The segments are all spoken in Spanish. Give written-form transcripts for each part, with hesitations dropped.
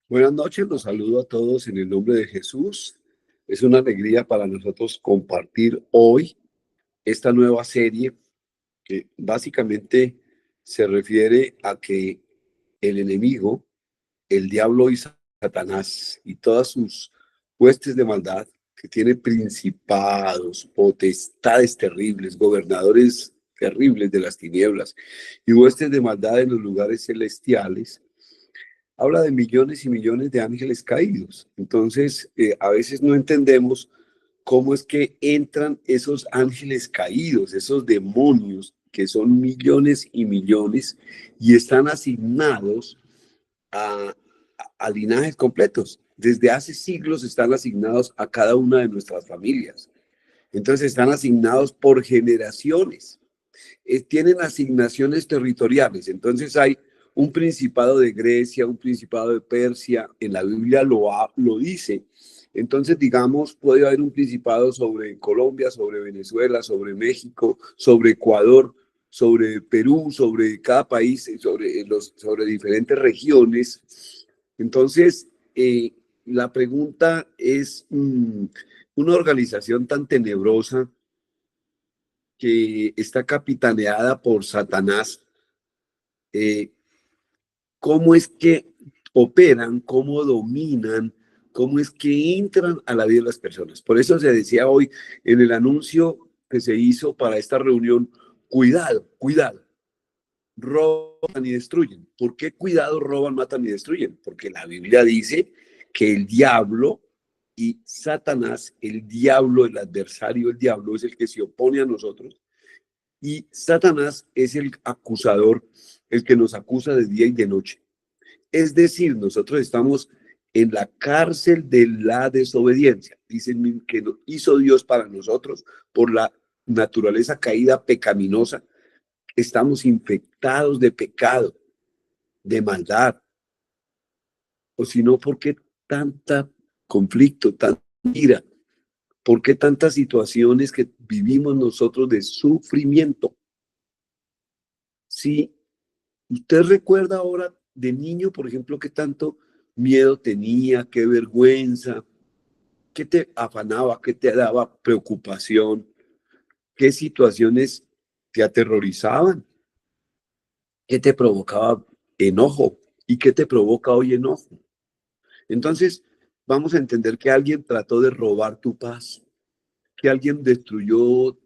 Buenas noches, los saludo a todos en el nombre de Jesús. Es una alegría para nosotros compartir hoy esta nueva serie que básicamente se refiere a que el enemigo, el diablo y Satanás y todas sus huestes de maldad, que tiene principados, potestades terribles, gobernadores terribles de las tinieblas y huestes de maldad en los lugares celestiales, habla de millones y millones de ángeles caídos. Entonces, a veces no entendemos cómo es que entran esos ángeles caídos, esos demonios, que son millones y millones, y están asignados a, a linajes completos. Desde hace siglos están asignados a cada una de nuestras familias. Entonces están asignados por generaciones, tienen asignaciones territoriales. Entonces hay un principado de Grecia, un principado de Persia, en la Biblia lo dice. Entonces, digamos, puede haber un principado sobre Colombia, sobre Venezuela, sobre México, sobre Ecuador, sobre Perú, sobre cada país, sobre diferentes regiones. Entonces, la pregunta es, una organización tan tenebrosa que está capitaneada por Satanás, eh, cómo es que operan, cómo dominan, cómo es que entran a la vida de las personas. Por eso se decía hoy en el anuncio que se hizo para esta reunión, cuidado, cuidado, roban y destruyen. ¿Por qué cuidado, roban, matan y destruyen? Porque la Biblia dice que el diablo y Satanás, el diablo, el adversario, el diablo es el que se opone a nosotros. Y Satanás es el acusador, el que nos acusa de día y de noche. Es decir, nosotros estamos en la cárcel de la desobediencia. Dicen que nos hizo Dios para nosotros por la naturaleza caída pecaminosa. Estamos infectados de pecado, de maldad. O si no, ¿por qué tanta conflicto, tanta ira? ¿Por qué tantas situaciones que vivimos nosotros de sufrimiento? Si usted recuerda ahora de niño, por ejemplo, qué tanto miedo tenía, qué vergüenza, qué te afanaba, qué te daba preocupación, qué situaciones te aterrorizaban, qué te provocaba enojo y qué te provoca hoy enojo. Entonces, vamos a entender que alguien trató de robar tu paz, que alguien destruyó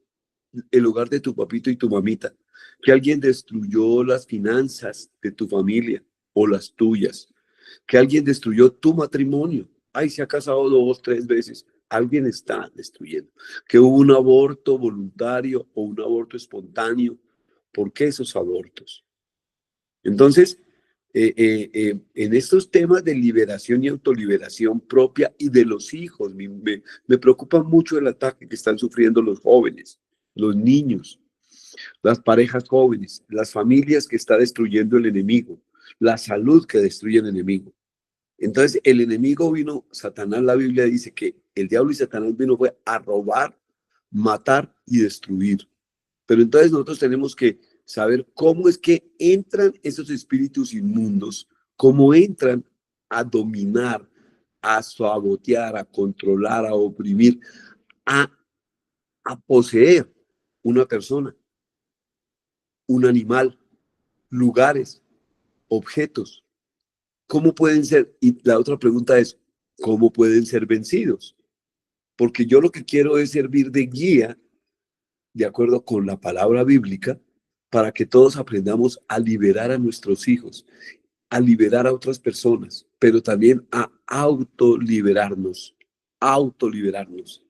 el hogar de tu papito y tu mamita, que alguien destruyó las finanzas de tu familia o las tuyas, que alguien destruyó tu matrimonio. Ay, se ha casado 2, 3 veces. Alguien está destruyendo. Que hubo un aborto voluntario o un aborto espontáneo. ¿Por qué esos abortos? Entonces, en estos temas de liberación y autoliberación propia y de los hijos, me preocupa mucho el ataque que están sufriendo los jóvenes, los niños, las parejas jóvenes, las familias que está destruyendo el enemigo, la salud que destruye el enemigo. Entonces, el enemigo vino, Satanás, la Biblia dice que el diablo y Satanás vino fue a robar, matar y destruir. Pero entonces nosotros tenemos que saber cómo es que entran esos espíritus inmundos, cómo entran a dominar, a sabotear, a controlar, a oprimir, a, a poseer una persona, un animal, lugares, objetos. ¿Cómo pueden ser? Y la otra pregunta es, ¿cómo pueden ser vencidos? Porque yo lo que quiero es servir de guía, de acuerdo con la palabra bíblica, para que todos aprendamos a liberar a nuestros hijos, a liberar a otras personas, pero también a autoliberarnos, autoliberarnos.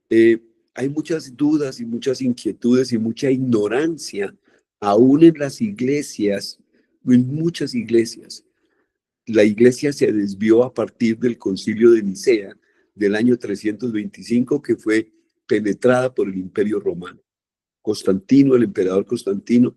Eh, Hay muchas dudas y muchas inquietudes y mucha ignorancia, aún en las iglesias, en muchas iglesias. La iglesia se desvió a partir del concilio de Nicea del año 325, que fue penetrada por el imperio romano. Constantino, el emperador Constantino,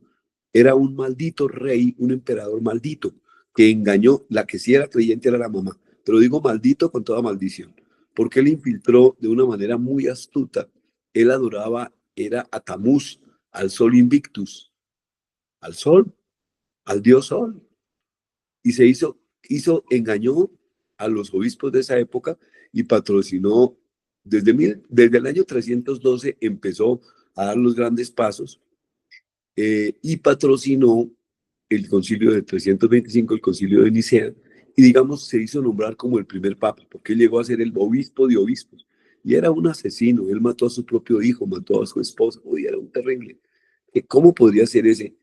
era un maldito rey, un emperador maldito, que engañó, la que sí era creyente era la mamá, pero digo maldito con toda maldición, porque él infiltró de una manera muy astuta. Él adoraba, era a Tamuz, al sol invictus, al sol, al dios sol, y se hizo engañó a los obispos de esa época y patrocinó, desde el año 312 empezó a dar los grandes pasos y patrocinó el concilio de 325, el concilio de Nicea, y digamos se hizo nombrar como el primer papa, porque él llegó a ser el obispo de obispos, y era un asesino, él mató a su propio hijo, mató a su esposa, uy, era un terrible. ¿Cómo podría ser ese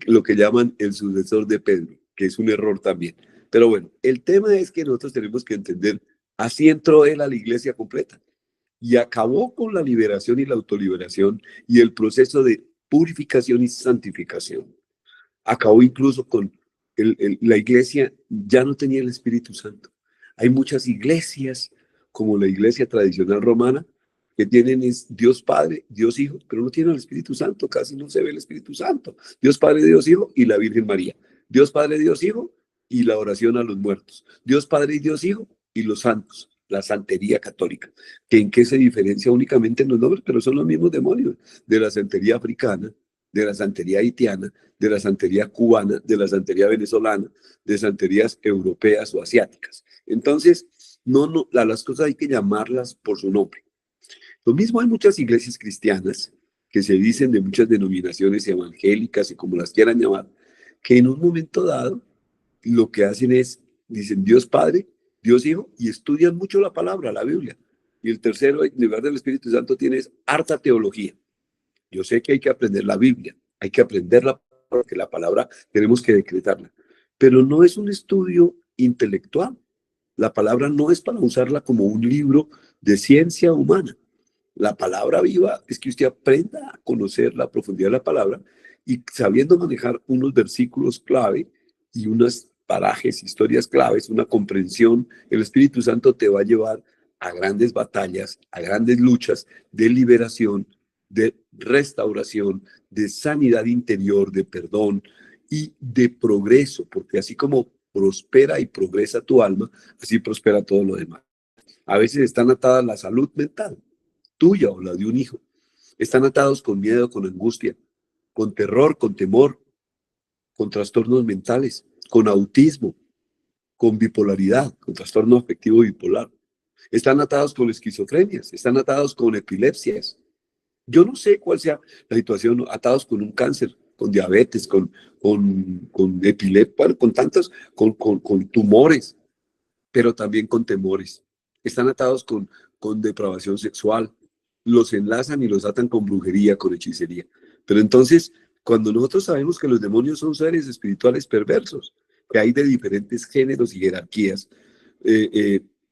lo que llaman el sucesor de Pedro? Que es un error también. Pero bueno, el tema es que nosotros tenemos que entender, así entró él a la iglesia completa y acabó con la liberación y la autoliberación y el proceso de purificación y santificación. Acabó incluso con la iglesia, ya no tenía el Espíritu Santo. Hay muchas iglesias, como la iglesia tradicional romana, que tienen es Dios Padre, Dios Hijo, pero no tienen el Espíritu Santo, casi no se ve el Espíritu Santo. Dios Padre, Dios Hijo y la Virgen María. Dios Padre, Dios Hijo y la oración a los muertos. Dios Padre y Dios Hijo y los santos, la santería católica. ¿Que en qué se diferencia? Únicamente en los nombres, pero son los mismos demonios de la santería africana, de la santería haitiana, de la santería cubana, de la santería venezolana, de santerías europeas o asiáticas. Entonces, las cosas hay que llamarlas por su nombre. Lo mismo hay muchas iglesias cristianas que se dicen de muchas denominaciones evangélicas y como las quieran llamar, que en un momento dado lo que hacen es, dicen Dios Padre, Dios Hijo, y estudian mucho la palabra, la Biblia. Y el tercero, en lugar del Espíritu Santo, tienes harta teología. Yo sé que hay que aprender la Biblia, hay que aprenderla porque la palabra tenemos que decretarla, pero no es un estudio intelectual. La palabra no es para usarla como un libro de ciencia humana. La palabra viva es que usted aprenda a conocer la profundidad de la palabra y sabiendo manejar unos versículos clave y unos parajes, historias claves, una comprensión, el Espíritu Santo te va a llevar a grandes batallas, a grandes luchas de liberación, de restauración, de sanidad interior, de perdón y de progreso, porque así como prospera y progresa tu alma, así prospera todo lo demás. A veces están atadas la salud mental, tuya o la de un hijo. Están atados con miedo, con angustia, con terror, con temor, con trastornos mentales, con autismo, con bipolaridad, con trastorno afectivo bipolar. Están atados con esquizofrenias, están atados con epilepsias. Yo no sé cuál sea la situación, atados con un cáncer, con diabetes, con epilepsia, bueno, con tantos, con tumores, pero también con temores. Están atados con depravación sexual, los enlazan y los atan con brujería, con hechicería. Pero entonces, cuando nosotros sabemos que los demonios son seres espirituales perversos, que hay de diferentes géneros y jerarquías,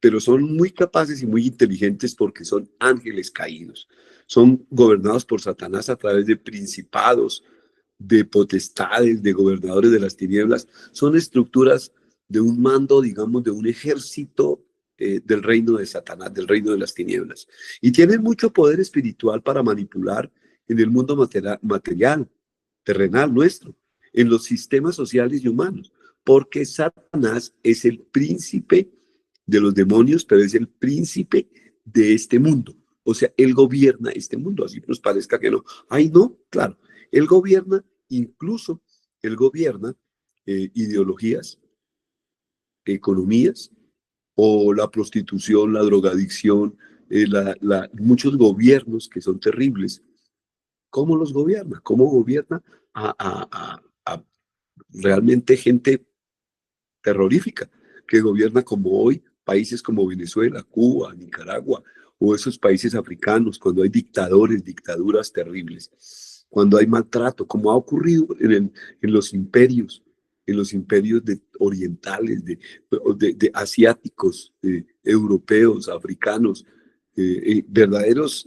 pero son muy capaces y muy inteligentes porque son ángeles caídos. Son gobernados por Satanás a través de principados, de potestades, de gobernadores de las tinieblas. Son estructuras de un mando, digamos, de un ejército del reino de Satanás, del reino de las tinieblas. Y tienen mucho poder espiritual para manipular en el mundo material, terrenal nuestro, en los sistemas sociales y humanos, porque Satanás es el príncipe de los demonios, pero es el príncipe de este mundo. O sea, él gobierna este mundo, así nos parezca que no. Ay, no, claro, él gobierna, incluso él gobierna ideologías, economías, o la prostitución, la drogadicción, muchos gobiernos que son terribles. ¿Cómo los gobierna? ¿Cómo gobierna a realmente gente terrorífica que gobierna como hoy países como Venezuela, Cuba, Nicaragua o esos países africanos, cuando hay dictadores, dictaduras terribles, cuando hay maltrato, como ha ocurrido en los imperios, orientales, de asiáticos, europeos, africanos, verdaderos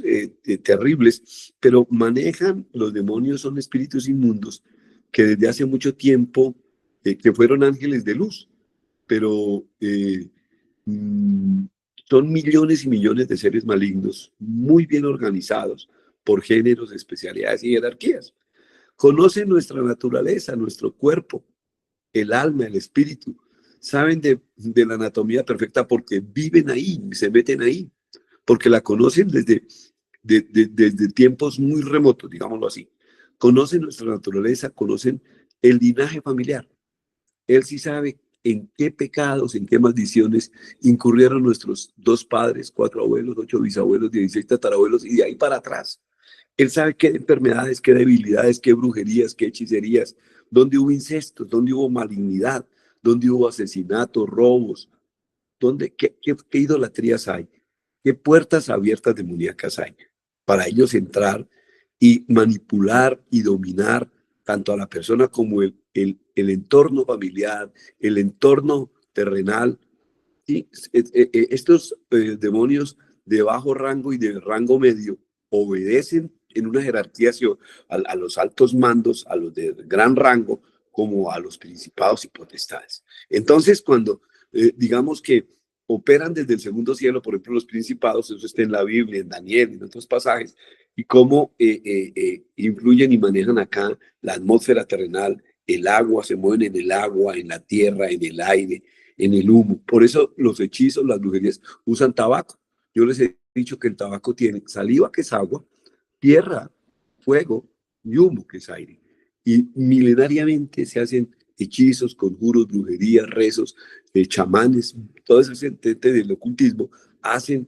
terribles, pero manejan, los demonios son espíritus inmundos que desde hace mucho tiempo, que fueron ángeles de luz, pero mm, son millones y millones de seres malignos, muy bien organizados por géneros, especialidades y jerarquías. Conocen nuestra naturaleza, nuestro cuerpo, el alma, el espíritu. Saben de la anatomía perfecta porque viven ahí, se meten ahí, porque la conocen desde tiempos muy remotos, digámoslo así. Conocen nuestra naturaleza, conocen el linaje familiar. Él sí sabe en qué pecados, en qué maldiciones incurrieron nuestros 2 padres, 4 abuelos, 8 bisabuelos, 16 tatarabuelos y de ahí para atrás. Él sabe qué enfermedades, qué debilidades, qué brujerías, qué hechicerías, dónde hubo incestos, dónde hubo malignidad, dónde hubo asesinatos, robos, qué idolatrías hay, qué puertas abiertas demoníacas hay para ellos entrar y manipular y dominar tanto a la persona como el entorno familiar, el entorno terrenal. Y estos demonios de bajo rango y de rango medio obedecen en una jerarquía a los altos mandos, a los de gran rango, como a los principados y potestades. Entonces, cuando digamos que operan desde el segundo cielo, por ejemplo, los principados, eso está en la Biblia, en Daniel, en otros pasajes, y cómo influyen y manejan acá la atmósfera terrenal, el agua, se mueven en el agua, en la tierra, en el aire, en el humo. Por eso los hechizos, las brujerías usan tabaco. Yo les he dicho que el tabaco tiene saliva, que es agua, tierra, fuego y humo, que es aire. Y milenariamente se hacen hechizos, conjuros, brujerías, rezos, chamanes, todo ese entente del ocultismo hacen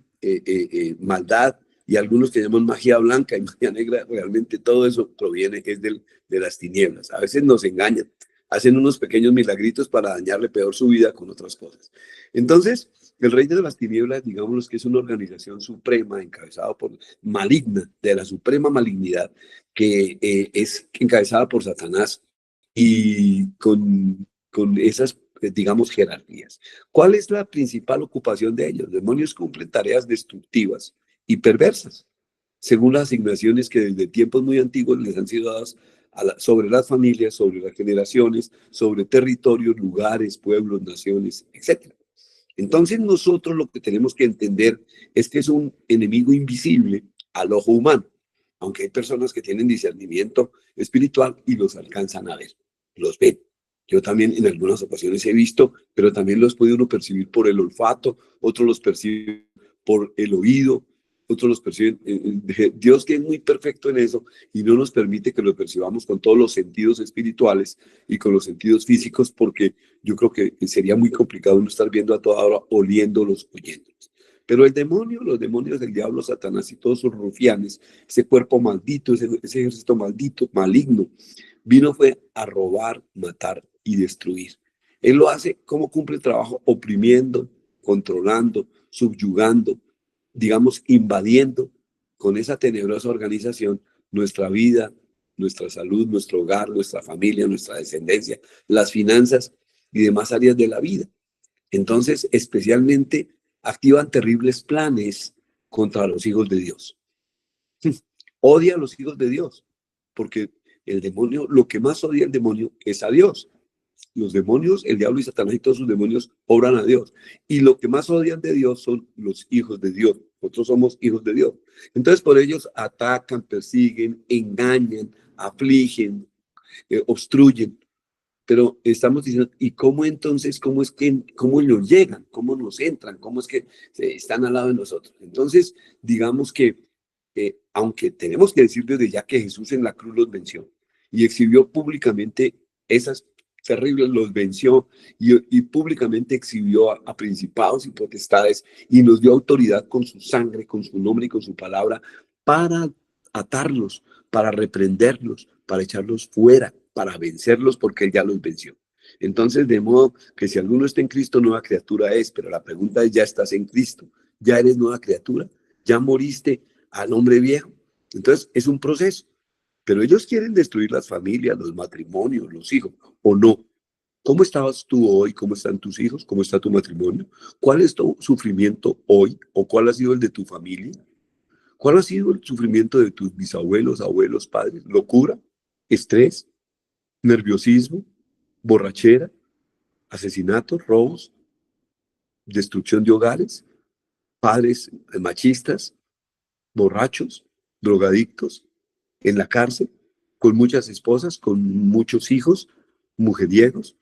maldad, y algunos que llaman magia blanca y magia negra, realmente todo eso proviene es de las tinieblas. A veces nos engañan, hacen unos pequeños milagritos para dañarle peor su vida con otras cosas. Entonces, el reino de las tinieblas, digamos que es una organización suprema encabezada por maligna, de la suprema malignidad, que es encabezada por Satanás y con esas, digamos, jerarquías. ¿Cuál es la principal ocupación de ellos? Los demonios cumplen tareas destructivas y perversas, según las asignaciones que desde tiempos muy antiguos les han sido dadas sobre las familias, sobre las generaciones, sobre territorios, lugares, pueblos, naciones, etc. Entonces nosotros lo que tenemos que entender es que es un enemigo invisible al ojo humano, aunque hay personas que tienen discernimiento espiritual y los alcanzan a ver, los ven. Yo también en algunas ocasiones he visto, pero también los puede uno percibir por el olfato, otros los perciben por el oído, otros los perciben. Dios, que es muy perfecto en eso y no nos permite que lo percibamos con todos los sentidos espirituales y con los sentidos físicos, porque yo creo que sería muy complicado uno estar viendo a toda hora, oliéndolos, oyéndolos. Pero el demonio, los demonios del diablo, Satanás y todos sus rufianes, ese cuerpo maldito, ese ejército maldito, maligno, vino fue a robar, matar y destruir. Él lo hace, ¿cómo cumple el trabajo? Oprimiendo, controlando, subyugando, digamos, invadiendo con esa tenebrosa organización nuestra vida, nuestra salud, nuestro hogar, nuestra familia, nuestra descendencia, las finanzas y demás áreas de la vida. Entonces, especialmente activan terribles planes contra los hijos de Dios. Odia a los hijos de Dios, porque el demonio, lo que más odia el demonio es a Dios. Los demonios, el diablo y Satanás y todos sus demonios obran a Dios. Y lo que más odian de Dios son los hijos de Dios. Nosotros somos hijos de Dios. Entonces, por ellos atacan, persiguen, engañan, afligen, obstruyen. Pero estamos diciendo, ¿y cómo entonces, cómo nos llegan, cómo nos entran, cómo es que están al lado de nosotros? Entonces, digamos que, aunque tenemos que decir desde ya que Jesús en la cruz los venció y exhibió públicamente esas terribles, los venció y públicamente exhibió a principados y potestades y nos dio autoridad con su sangre, con su nombre y con su palabra para atarlos, para reprenderlos, para echarlos fuera, para vencerlos, porque Él ya los venció. Entonces, de modo que si alguno está en Cristo, nueva criatura es, pero la pregunta es, ¿ya estás en Cristo? ¿Ya eres nueva criatura? ¿Ya moriste al hombre viejo? Entonces, es un proceso, pero ellos quieren destruir las familias, los matrimonios, los hijos, ¿o no? ¿Cómo estabas tú hoy? ¿Cómo están tus hijos? ¿Cómo está tu matrimonio? ¿Cuál es tu sufrimiento hoy? ¿O cuál ha sido el de tu familia? ¿Cuál ha sido el sufrimiento de tus bisabuelos, abuelos, padres? ¿Locura? ¿Estrés? ¿Nerviosismo? ¿Borrachera? ¿Asesinatos? ¿Robos? ¿Destrucción de hogares? ¿Padres machistas? ¿Borrachos? ¿Drogadictos? ¿En la cárcel? ¿Con muchas esposas? ¿Con muchos hijos? ¿Mujeriegos?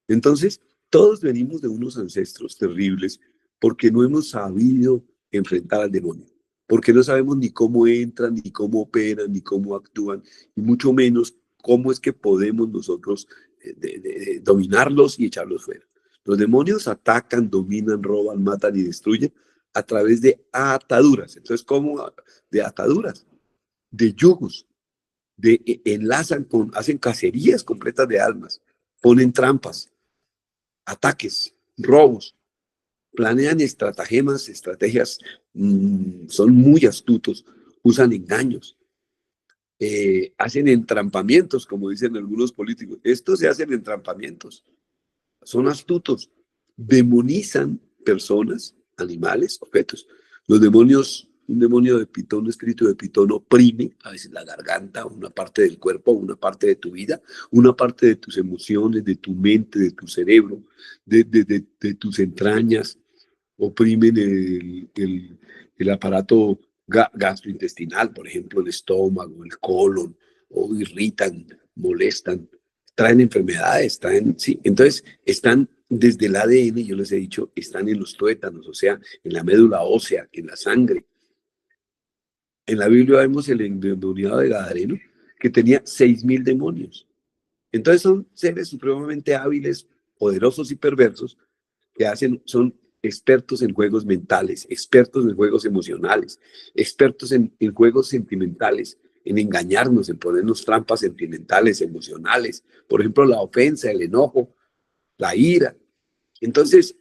Entonces, todos venimos de unos ancestros terribles porque no hemos sabido enfrentar al demonio, porque no sabemos ni cómo entran, ni cómo operan, ni cómo actúan, y mucho menos cómo es que podemos nosotros dominarlos y echarlos fuera. Los demonios atacan, dominan, roban, matan y destruyen a través de ataduras. Entonces, ¿cómo? De ataduras, de yugos, enlazan hacen cacerías completas de almas, ponen trampas, ataques, robos, planean estratagemas, estrategias, son muy astutos, usan engaños, hacen entrampamientos, como dicen algunos políticos. Estos se hacen entrampamientos, son astutos, demonizan personas, animales, objetos. Los demonios, un demonio de Pitón, un espíritu de Pitón oprime a veces la garganta, una parte del cuerpo, una parte de tu vida, una parte de tus emociones, de tu mente, de tu cerebro, de tus entrañas, oprimen el aparato gastrointestinal, por ejemplo, el estómago, el colon, o irritan, molestan, traen enfermedades, sí. Entonces, están desde el ADN, yo les he dicho, están en los tuétanos, o sea, en la médula ósea, en la sangre. En la Biblia vemos el endemoniado de Gadareno, que tenía 6.000 demonios. Entonces son seres supremamente hábiles, poderosos y perversos, que son expertos en juegos mentales, expertos en juegos emocionales, expertos en juegos sentimentales, en engañarnos, en ponernos trampas sentimentales, emocionales, por ejemplo, la ofensa, el enojo, la ira. Entonces,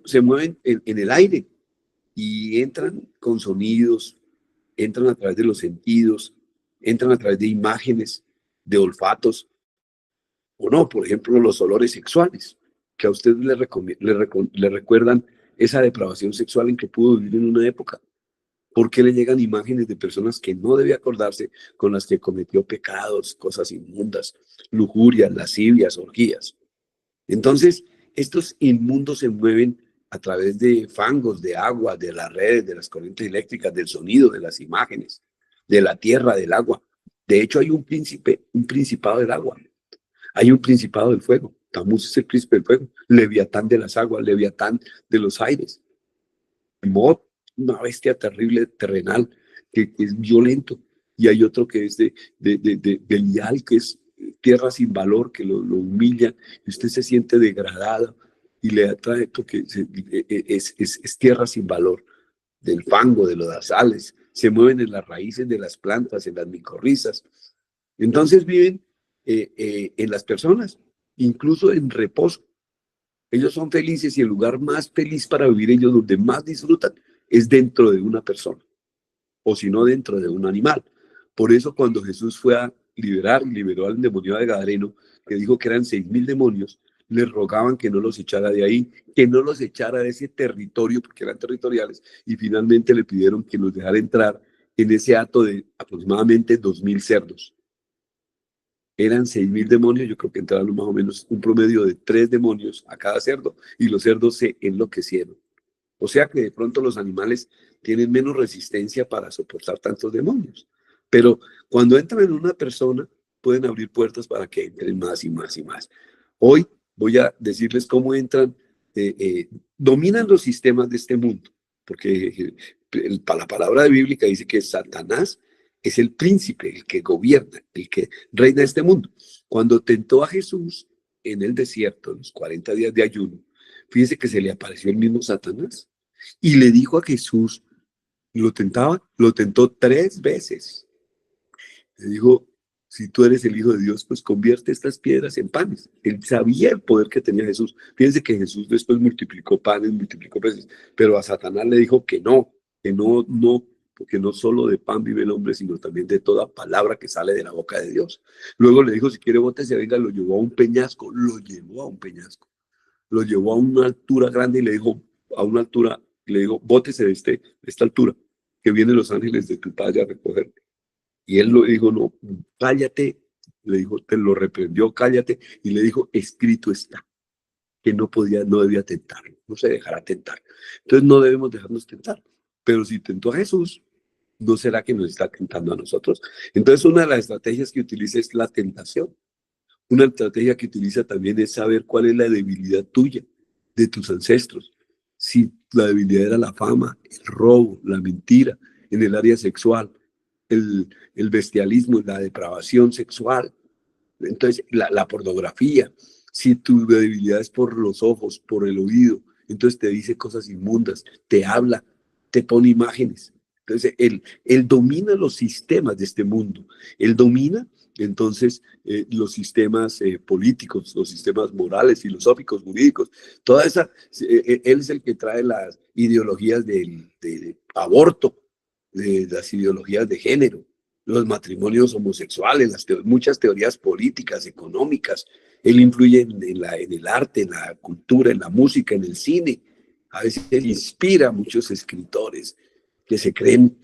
se mueven en el aire y entran con sonidos, entran a través de los sentidos, entran a través de imágenes, de olfatos, o no, por ejemplo, los olores sexuales, que a usted le recuerdan esa depravación sexual en que pudo vivir en una época. ¿Por qué le llegan imágenes de personas que no debe acordarse, con las que cometió pecados, cosas inmundas, lujurias, lascivias, orgías? Entonces, estos inmundos se mueven a través de fangos, de agua, de las redes, de las corrientes eléctricas, del sonido, de las imágenes, de la tierra, del agua. De hecho, hay un principado del agua. Hay un principado del fuego. Tamuz es el príncipe del fuego. Leviatán de las aguas, Leviatán de los aires. Mod, una bestia terrible, terrenal, que es violento. Y hay otro que es de Belial, que es tierra sin valor, que lo humilla, y usted se siente degradado y le atrae porque es tierra sin valor, del fango, de los sales, se mueven en las raíces de las plantas, en las micorrizas. Entonces viven en las personas, incluso en reposo. Ellos son felices y el lugar más feliz para vivir ellos, donde más disfrutan, es dentro de una persona, o si no, dentro de un animal. Por eso cuando Jesús fue a liberó al endemoniado de Gadareno, que dijo que eran 6.000 demonios, les rogaban que no los echara de ahí, que no los echara de ese territorio, porque eran territoriales, y finalmente le pidieron que los dejara entrar en ese hato de aproximadamente 2.000 cerdos. Eran 6.000 demonios, yo creo que entraron más o menos un promedio de 3 demonios a cada cerdo, y los cerdos se enloquecieron. O sea que de pronto los animales tienen menos resistencia para soportar tantos demonios. Pero cuando entran en una persona, pueden abrir puertas para que entren más y más y más. Hoy voy a decirles cómo entran, dominan los sistemas de este mundo, porque la palabra bíblica dice que Satanás es el príncipe, el que gobierna, el que reina este mundo. Cuando tentó a Jesús en el desierto, en los 40 días de ayuno, fíjense que se le apareció el mismo Satanás y le dijo a Jesús, lo tentó 3 veces. Le dijo, si tú eres el Hijo de Dios, pues convierte estas piedras en panes. Él sabía el poder que tenía Jesús. Fíjense que Jesús después multiplicó panes, multiplicó peces, pero a Satanás le dijo que no, porque no solo de pan vive el hombre, sino también de toda palabra que sale de la boca de Dios. Luego le dijo, si quiere, bótese, venga, lo llevó a un peñasco, lo llevó a una altura grande y le dijo, bótese de esta altura, que vienen los ángeles de tu padre a recogerte. Y él lo dijo, no, cállate, le dijo, te lo reprendió, cállate, y le dijo, escrito está, que no debía tentar, no se dejará tentar. Entonces no debemos dejarnos tentar, pero si tentó a Jesús, ¿no será que nos está tentando a nosotros? Entonces una de las estrategias que utiliza es la tentación. Una estrategia que utiliza también es saber cuál es la debilidad tuya, de tus ancestros. Si la debilidad era la fama, el robo, la mentira, en el área sexual, el bestialismo, la depravación sexual, entonces la pornografía, Si tu debilidad es por los ojos, por el oído, entonces te dice cosas inmundas, te habla, te pone imágenes. Entonces, él domina los sistemas de este mundo. Él domina, entonces, los sistemas políticos, los sistemas morales, filosóficos, jurídicos. Toda esa, él es el que trae las ideologías del aborto, de las ideologías de género, los matrimonios homosexuales, muchas teorías políticas, económicas. Él influye en el arte, en la cultura, en la música, en el cine. A veces él inspira a muchos escritores que se creen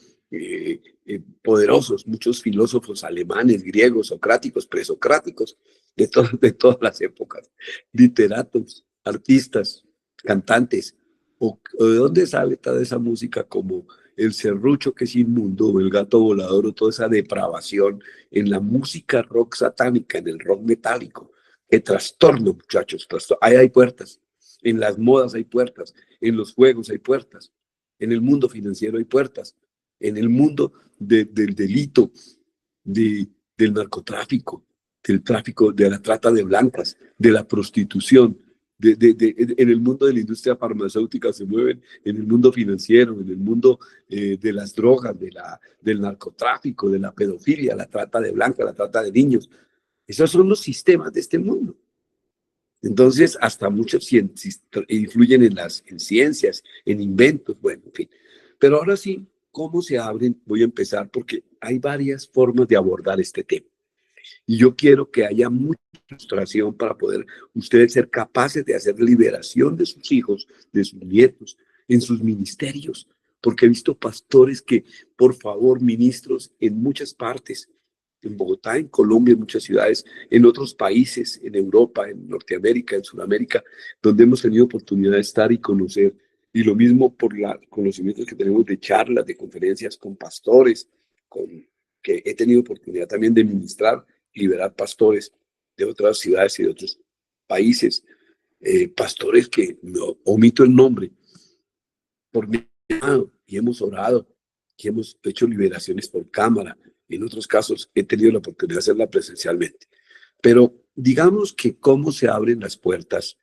poderosos, muchos filósofos alemanes, griegos, socráticos, presocráticos, de todas las épocas, literatos, artistas, cantantes. O de dónde sale toda esa música como el serrucho que es inmundo, o el gato volador, o toda esa depravación en la música rock satánica, en el rock metálico? ¡Qué trastorno, muchachos! Ahí hay puertas. En las modas hay puertas. En los juegos hay puertas. En el mundo financiero hay puertas. En el mundo del delito, del narcotráfico, del tráfico, de la trata de blancas, de la prostitución. En el mundo de la industria farmacéutica se mueven, en el mundo financiero, en el mundo de las drogas, del narcotráfico, de la pedofilia, la trata de blancas, la trata de niños. Esos son los sistemas de este mundo. Entonces, hasta muchos influyen en ciencias, en inventos, bueno, en fin. Pero ahora sí, ¿cómo se abren? Voy a empezar porque hay varias formas de abordar este tema. Y yo quiero que haya mucha ilustración para poder ustedes ser capaces de hacer liberación de sus hijos, de sus nietos, en sus ministerios. Porque he visto pastores que, por favor, ministros en muchas partes, en Bogotá, en Colombia, en muchas ciudades, en otros países, en Europa, en Norteamérica, en Sudamérica, donde hemos tenido oportunidad de estar y conocer. Y lo mismo por los conocimientos que tenemos de charlas, de conferencias con pastores, que he tenido oportunidad también de ministrar, liberar pastores de otras ciudades y de otros países, pastores que no omito el nombre, por mi lado, y hemos orado, y hemos hecho liberaciones por cámara. En otros casos he tenido la oportunidad de hacerla presencialmente. Pero digamos que cómo se abren las puertas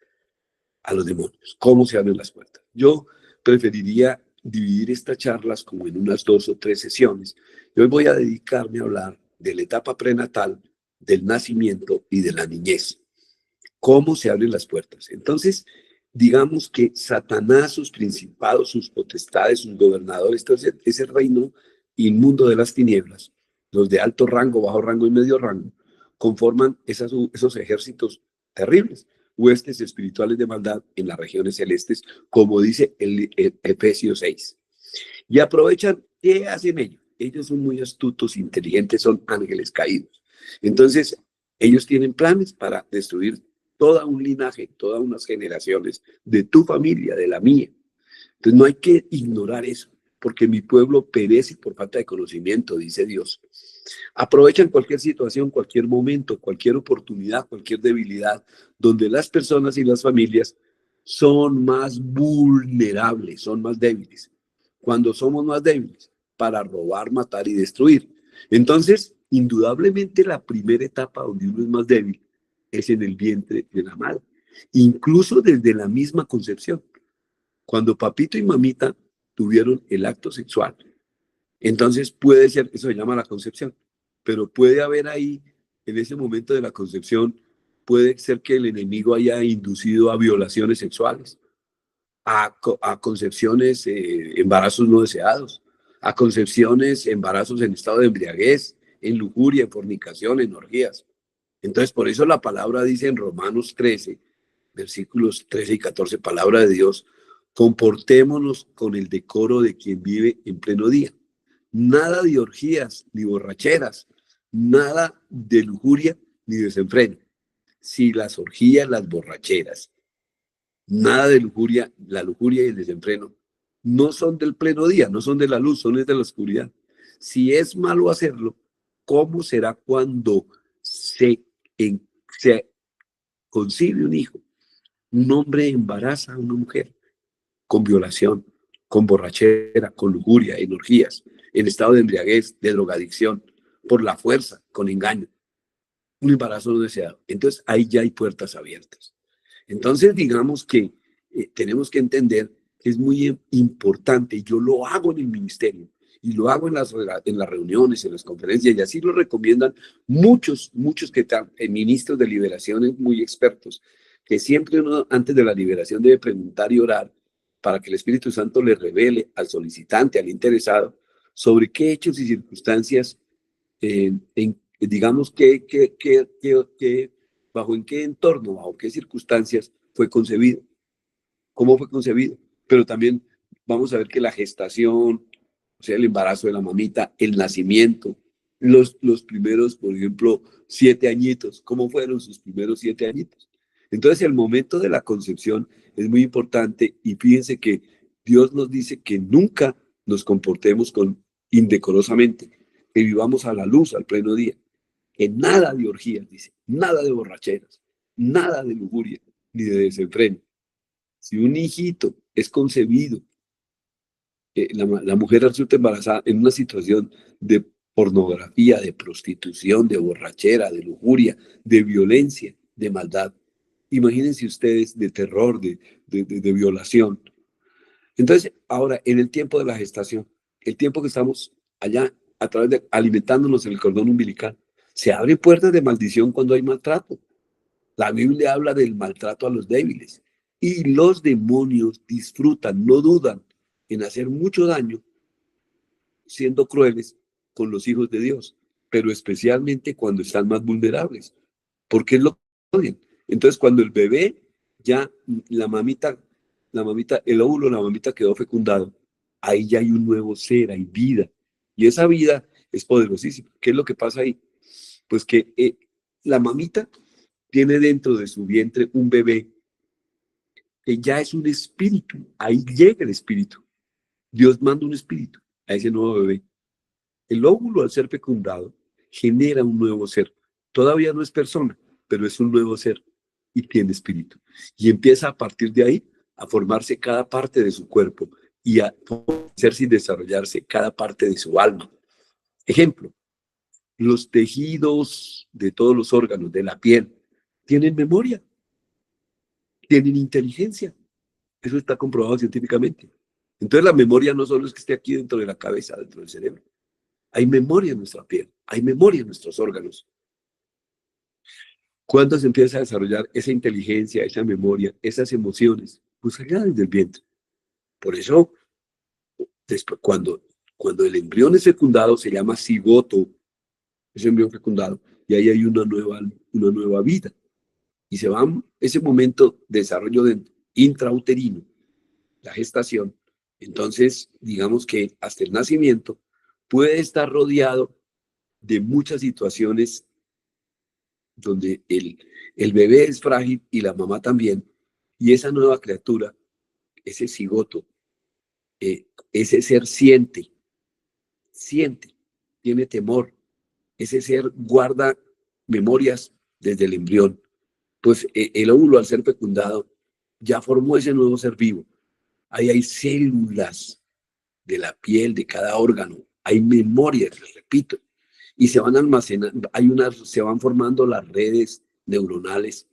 a los demonios, cómo se abren las puertas. Yo preferiría dividir estas charlas como en unas 2 o 3 sesiones. Y hoy voy a dedicarme a hablar de la etapa prenatal, del nacimiento y de la niñez. ¿Cómo se abren las puertas? Entonces, digamos que Satanás, sus principados, sus potestades, sus gobernadores, todo ese reino inmundo de las tinieblas, los de alto rango, bajo rango y medio rango, conforman esos ejércitos terribles, huestes espirituales de maldad en las regiones celestes, como dice el Efesios 6. Y aprovechan, ¿qué hacen ellos? Ellos son muy astutos, inteligentes, son ángeles caídos. Entonces, ellos tienen planes para destruir toda un linaje, todas unas generaciones de tu familia, de la mía. Entonces, no hay que ignorar eso, porque mi pueblo perece por falta de conocimiento, dice Dios. Aprovechan cualquier situación, cualquier momento, cualquier oportunidad, cualquier debilidad, donde las personas y las familias son más vulnerables, son más débiles. Cuando somos más débiles, para robar, matar y destruir. Entonces, indudablemente la primera etapa donde uno es más débil es en el vientre de la madre, incluso desde la misma concepción. Cuando papito y mamita tuvieron el acto sexual, entonces puede ser, eso se llama la concepción, pero puede haber ahí, en ese momento de la concepción, puede ser que el enemigo haya inducido a violaciones sexuales, a concepciones, embarazos no deseados, a concepciones, embarazos en estado de embriaguez, en lujuria, en fornicación, en orgías. Entonces, por eso la palabra dice en Romanos 13, versículos 13 y 14, palabra de Dios, comportémonos con el decoro de quien vive en pleno día. Nada de orgías ni borracheras, nada de lujuria ni desenfreno. Si las orgías, las borracheras, nada de lujuria, la lujuria y el desenfreno no son del pleno día, no son de la luz, son de la oscuridad. Si es malo hacerlo, ¿cómo será cuando se concibe un hijo? Un hombre embaraza a una mujer con violación, con borrachera, con lujuria, en orgías, en estado de embriaguez, de drogadicción, por la fuerza, con engaño. un embarazo no deseado. Entonces ahí ya hay puertas abiertas. Entonces digamos que tenemos que entender que es muy importante, y yo lo hago en el ministerio, y lo hago en las reuniones, en las conferencias, y así lo recomiendan muchos que están, ministros de liberaciones muy expertos, que siempre uno antes de la liberación debe preguntar y orar para que el Espíritu Santo le revele al solicitante, al interesado, sobre qué hechos y circunstancias, digamos, bajo en qué entorno, bajo qué circunstancias fue concebido, cómo fue concebido. Pero también vamos a ver que la gestación, o sea, el embarazo de la mamita, el nacimiento, los primeros, por ejemplo, 7 añitos, ¿cómo fueron sus primeros 7 añitos? Entonces, el momento de la concepción es muy importante, y fíjense que Dios nos dice que nunca nos comportemos indecorosamente, que vivamos a la luz, al pleno día, que nada de orgías, dice, nada de borracheras, nada de lujuria, ni de desenfreno. Si un hijito es concebido, la mujer resulta embarazada en una situación de pornografía, de prostitución, de borrachera, de lujuria, de violencia, de maldad. Imagínense ustedes, de terror, de violación. Entonces, ahora, en el tiempo de la gestación, el tiempo que estamos allá, a través de alimentándonos en el cordón umbilical, se abren puertas de maldición cuando hay maltrato. La Biblia habla del maltrato a los débiles, y los demonios disfrutan, no dudan en hacer mucho daño siendo crueles con los hijos de Dios, pero especialmente cuando están más vulnerables, porque es lo que odian. Entonces, cuando el bebé, ya el óvulo, la mamita quedó fecundado, ahí ya hay un nuevo ser, hay vida, y esa vida es poderosísima. ¿Qué es lo que pasa ahí? Pues que la mamita tiene dentro de su vientre un bebé que ya es un espíritu, ahí llega el espíritu. Dios manda un espíritu a ese nuevo bebé. El óvulo, al ser fecundado, genera un nuevo ser. Todavía no es persona, pero es un nuevo ser y tiene espíritu. Y empieza a partir de ahí a formarse cada parte de su cuerpo y a hacerse y desarrollarse cada parte de su alma. Ejemplo, los tejidos de todos los órganos de la piel tienen memoria, tienen inteligencia. Eso está comprobado científicamente. Entonces la memoria no solo es que esté aquí dentro de la cabeza, dentro del cerebro. Hay memoria en nuestra piel, hay memoria en nuestros órganos. ¿Cuándo se empieza a desarrollar esa inteligencia, esa memoria, esas emociones? Pues allá desde el vientre. Por eso, después, cuando el embrión es fecundado, se llama cigoto, ese embrión fecundado, y ahí hay una nueva vida. Y se va ese momento de desarrollo intrauterino, la gestación. Entonces, digamos que hasta el nacimiento puede estar rodeado de muchas situaciones donde el bebé es frágil y la mamá también, y esa nueva criatura, ese cigoto, ese ser siente, tiene temor, ese ser guarda memorias desde el embrión. Pues el óvulo, al ser fecundado, ya formó ese nuevo ser vivo. Ahí hay células de la piel, de cada órgano, hay memorias, les repito, y se van almacenando, se van formando las redes neuronales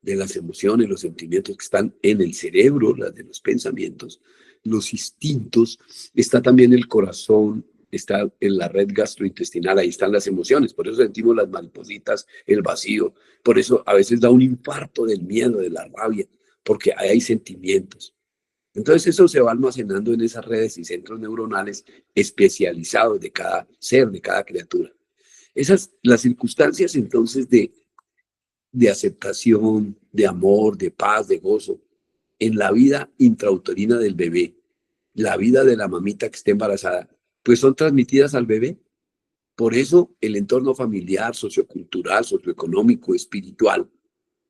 de las emociones, los sentimientos que están en el cerebro, las de los pensamientos, los instintos, está también el corazón, está en la red gastrointestinal, ahí están las emociones, por eso sentimos las maripositas, el vacío, por eso a veces da un infarto del miedo, de la rabia, porque ahí hay sentimientos. Entonces eso se va almacenando en esas redes y centros neuronales especializados de cada ser, de cada criatura. Las circunstancias entonces de aceptación, de amor, de paz, de gozo, en la vida intrauterina del bebé, la vida de la mamita que esté embarazada, pues son transmitidas al bebé. Por eso el entorno familiar, sociocultural, socioeconómico, espiritual,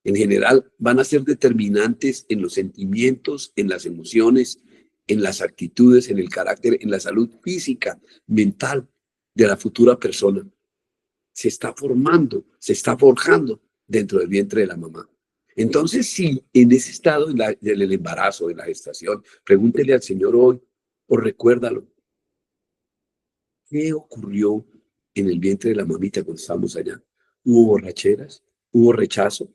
en general, van a ser determinantes en los sentimientos, en las emociones, en las actitudes, en el carácter, en la salud física, mental de la futura persona. Se está formando, se está forjando dentro del vientre de la mamá. Entonces, si en ese estado del embarazo, de la gestación, pregúntele al Señor hoy o recuérdalo. ¿Qué ocurrió en el vientre de la mamita cuando estábamos allá? hubo borracheras, hubo rechazo,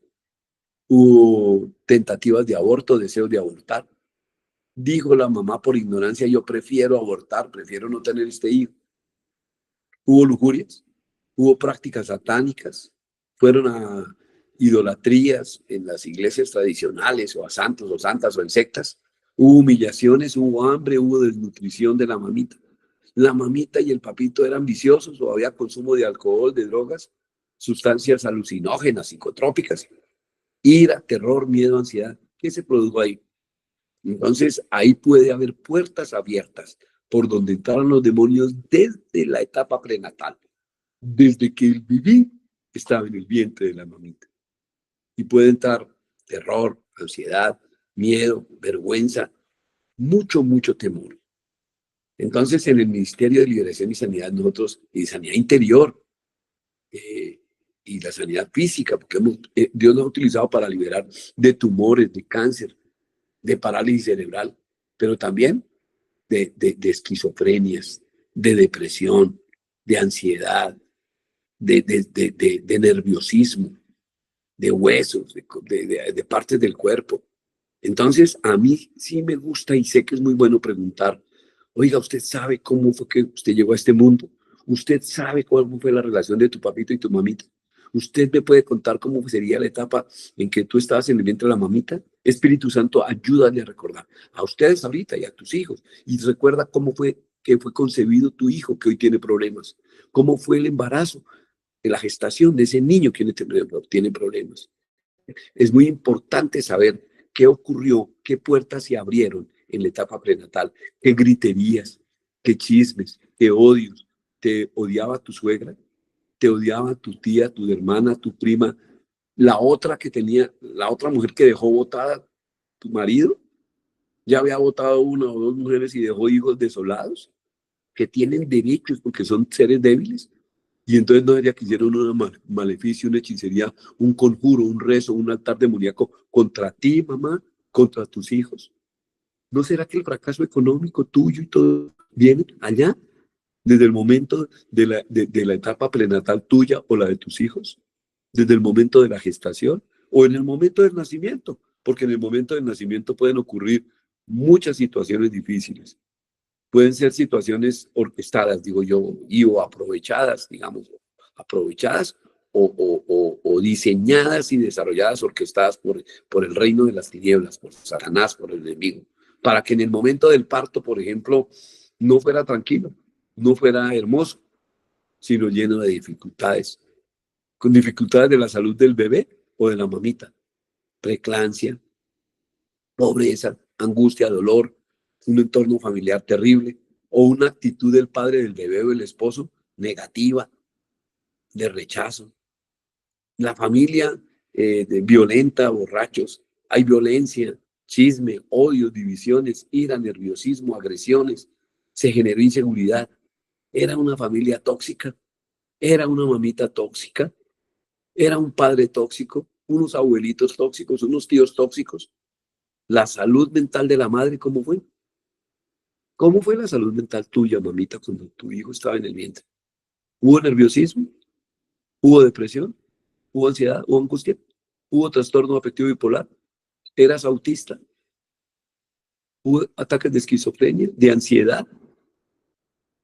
hubo tentativas de aborto, deseos de abortar. Dijo la mamá por ignorancia, yo prefiero abortar, prefiero no tener este hijo. Hubo lujurias, hubo prácticas satánicas, fueron a idolatrías en las iglesias tradicionales o a santos o santas o en sectas. Hubo humillaciones, hubo hambre, hubo desnutrición de la mamita. La mamita y el papito eran viciosos o había consumo de alcohol, de drogas, sustancias alucinógenas, psicotrópicas, ira, terror, miedo, ansiedad. ¿Qué se produjo ahí? Entonces, ahí puede haber puertas abiertas por donde entraron los demonios desde la etapa prenatal, desde que el bebé estaba en el vientre de la mamita. Y puede entrar terror, ansiedad, miedo, vergüenza, mucho, mucho temor. Entonces, en el Ministerio de Liberación y Sanidad, nosotros, y sanidad interior, y la sanidad física, porque Dios nos ha utilizado para liberar de tumores, de cáncer, de parálisis cerebral, pero también de esquizofrenias, de depresión, de ansiedad, de nerviosismo, de huesos, de partes del cuerpo. Entonces, a mí sí me gusta y sé que es muy bueno preguntar, oiga, ¿usted sabe cómo fue que usted llegó a este mundo? ¿Usted sabe cómo fue la relación de tu papito y tu mamita? ¿Usted me puede contar cómo sería la etapa en que tú estabas en el vientre de la mamita? Espíritu Santo, ayúdale a recordar a ustedes ahorita y a tus hijos. Y recuerda cómo fue que fue concebido tu hijo que hoy tiene problemas. ¿Cómo fue el embarazo, de la gestación de ese niño que tiene problemas? Es muy importante saber qué ocurrió, qué puertas se abrieron en la etapa prenatal, qué griterías, qué chismes, qué odios. ¿Te odiaba tu suegra? ¿Te odiaba tu tía, tu hermana, tu prima, la otra que tenía, la otra mujer que dejó botada tu marido? ¿Ya había votado una o dos mujeres y dejó hijos desolados que tienen derechos porque son seres débiles? Y entonces no sería que hicieron un maleficio, una hechicería, un conjuro, un rezo, un altar demoníaco contra ti, mamá, contra tus hijos. ¿No será que el fracaso económico tuyo y todo viene allá, desde el momento de la etapa prenatal tuya o la de tus hijos? ¿Desde el momento de la gestación o en el momento del nacimiento? Porque en el momento del nacimiento pueden ocurrir muchas situaciones difíciles. Pueden ser situaciones orquestadas, digo yo, y o aprovechadas, digamos, aprovechadas o diseñadas y desarrolladas, orquestadas por el reino de las tinieblas, por Satanás, por el enemigo, para que en el momento del parto, por ejemplo, no fuera tranquilo, no fuera hermoso, sino lleno de dificultades, con dificultades de la salud del bebé o de la mamita, preeclampsia, pobreza, angustia, dolor, un entorno familiar terrible, o una actitud del padre del bebé o el esposo negativa, de rechazo. La familia violenta, borrachos, hay violencia, chisme, odio, divisiones, ira, nerviosismo, agresiones, se generó inseguridad. Era una familia tóxica, era una mamita tóxica, era un padre tóxico, unos abuelitos tóxicos, unos tíos tóxicos. La salud mental de la madre, ¿cómo fue? ¿Cómo fue la salud mental tuya, mamita, cuando tu hijo estaba en el vientre? ¿Hubo nerviosismo? ¿Hubo depresión? ¿Hubo ansiedad? ¿Hubo angustia? ¿Hubo trastorno afectivo bipolar? ¿Eras autista? ¿Hubo ataques de esquizofrenia, de ansiedad,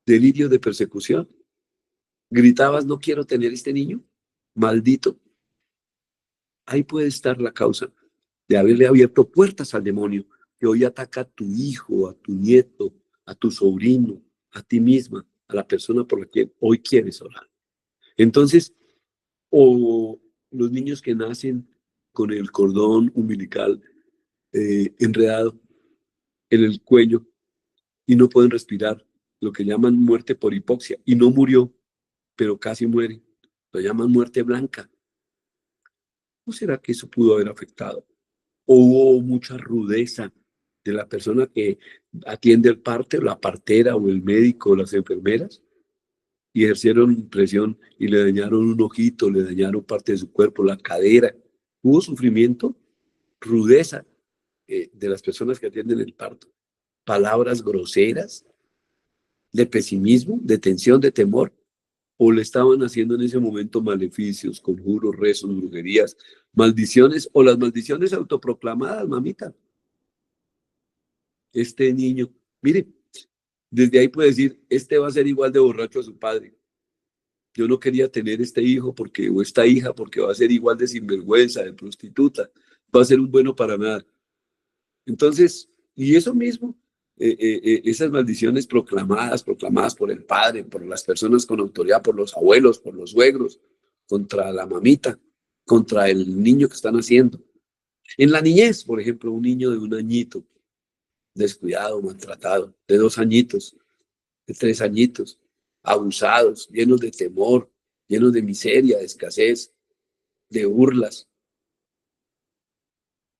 delirio de persecución? ¿Gritabas, no quiero tener este niño? Maldito. Ahí puede estar la causa de haberle abierto puertas al demonio que hoy ataca a tu hijo, a tu nieto, a tu sobrino, a ti misma, a la persona por la que hoy quieres orar. Entonces, o los niños que nacen con el cordón umbilical enredado en el cuello y no pueden respirar, lo que llaman muerte por hipoxia, y no murió, pero casi muere, lo llaman muerte blanca. ¿No será que eso pudo haber afectado? ¿O hubo mucha rudeza de la persona que atiende el parto, la partera o el médico o las enfermeras? Y ejercieron presión y le dañaron un ojito, le dañaron parte de su cuerpo, la cadera. Hubo sufrimiento, rudeza de las personas que atienden el parto. Palabras groseras, de pesimismo, de tensión, de temor. o le estaban haciendo en ese momento maleficios, conjuros, rezos, brujerías, maldiciones, o las maldiciones autoproclamadas, mamita. Este niño, mire, desde ahí puede decir, este va a ser igual de borracho a su padre. Yo no quería tener este hijo porque, o esta hija porque va a ser igual de sinvergüenza, de prostituta, va a ser un bueno para nada. Entonces, y eso mismo, esas maldiciones proclamadas por el padre, por las personas con autoridad, por los abuelos, por los suegros, contra la mamita, contra el niño que están haciendo. En la niñez, por ejemplo, un niño de 1 añito, descuidado, maltratado, de 2 añitos, de 3 añitos, abusados, llenos de temor, llenos de miseria, de escasez, de burlas,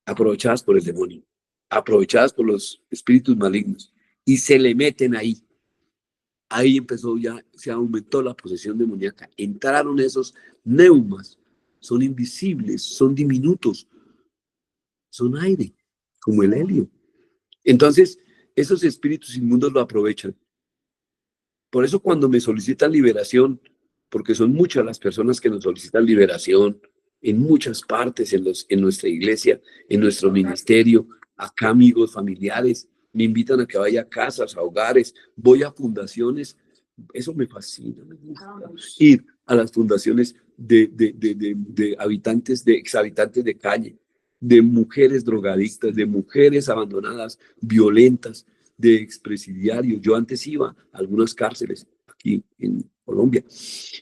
aprovechadas por el demonio, aprovechadas por los espíritus malignos, y se le meten ahí. Ahí empezó ya, se aumentó la posesión demoníaca. Entraron esos neumas, son invisibles, son diminutos, son aire, como el helio. Entonces, esos espíritus inmundos lo aprovechan. Por eso cuando me solicitan liberación, porque son muchas las personas que nos solicitan liberación, en muchas partes, en nuestra iglesia, en nuestro ministerio, acá amigos, familiares, me invitan a que vaya a casas, a hogares, voy a fundaciones, eso me fascina, me gusta ir a las fundaciones de habitantes, de exhabitantes de calle, de mujeres drogadictas, de mujeres abandonadas, violentas, de expresidiarios. Yo antes iba a algunas cárceles aquí en Colombia,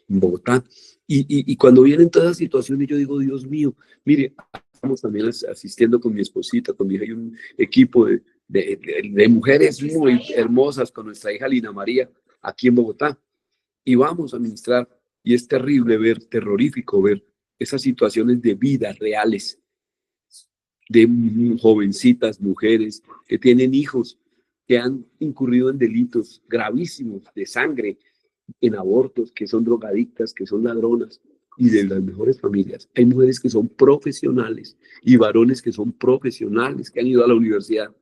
en Bogotá, y cuando vienen todas las situaciones, yo digo, Dios mío, mire, estamos también asistiendo con mi esposita, con mi hija, hay un equipo de mujeres muy hermosas con nuestra hija Lina María, aquí en Bogotá, y vamos a ministrar, y es terrible ver, terrorífico ver esas situaciones de vidas reales, de jovencitas, mujeres que tienen hijos, que han incurrido en delitos gravísimos de sangre, en abortos, que son drogadictas, que son ladronas, y de las mejores familias. Hay mujeres que son profesionales y varones que son profesionales, que han ido a la universidad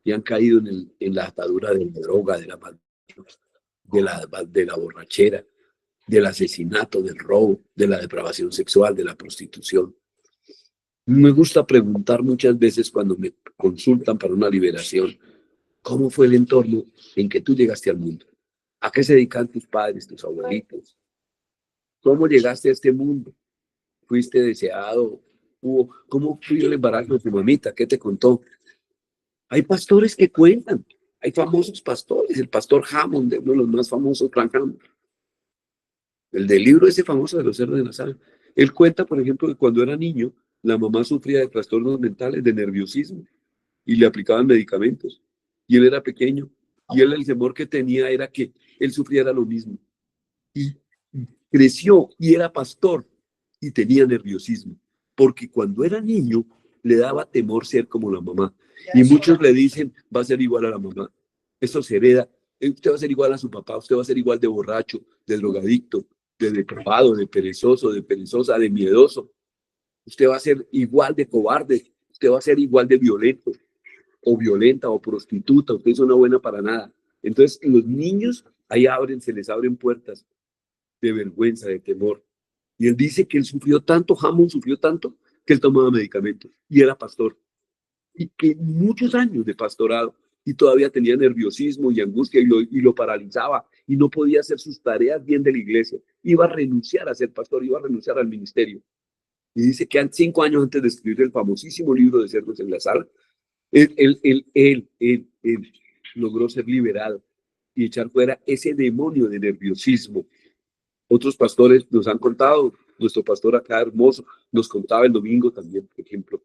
y han caído en la atadura de la droga, de la borrachera, del asesinato, del robo, de la depravación sexual, de la prostitución. Me gusta preguntar muchas veces cuando me consultan para una liberación, ¿cómo fue el entorno en que tú llegaste al mundo? ¿A qué se dedican tus padres, tus abuelitos? ¿Cómo llegaste a este mundo? ¿Fuiste deseado? ¿Cómo fue el embarazo de tu mamita? ¿Qué te contó? Hay pastores que cuentan, hay famosos pastores, el pastor Hammond, uno de los más famosos, Frank Hammond, el del libro ese famoso de los cerdos de la sal. Él cuenta, por ejemplo, que cuando era niño, la mamá sufría de trastornos mentales, de nerviosismo, y le aplicaban medicamentos. Y él era pequeño, y él el temor que tenía era que él sufriera lo mismo. Y creció y era pastor y tenía nerviosismo, porque cuando era niño le daba temor ser como la mamá. Y muchos le dicen, va a ser igual a la mamá. Eso se hereda. Usted va a ser igual a su papá, usted va a ser igual de borracho, de drogadicto, de depravado, de perezoso, de perezosa, de miedoso. Usted va a ser igual de cobarde, usted va a ser igual de violento, o violenta, o prostituta, usted es una buena para nada. Entonces, los niños ahí se les abren puertas de vergüenza, de temor. Y él dice que él sufrió tanto, Hammond sufrió tanto, que él tomaba medicamentos y era pastor. Y que muchos años de pastorado y todavía tenía nerviosismo y angustia y lo paralizaba y no podía hacer sus tareas bien de la iglesia. Iba a renunciar a ser pastor, iba a renunciar al ministerio. Y dice que 5 años antes de escribir el famosísimo libro de Cerdos en la Sala, él logró ser liberado y echar fuera ese demonio de nerviosismo. Otros pastores nos han contado, nuestro pastor acá hermoso nos contaba el domingo también, por ejemplo,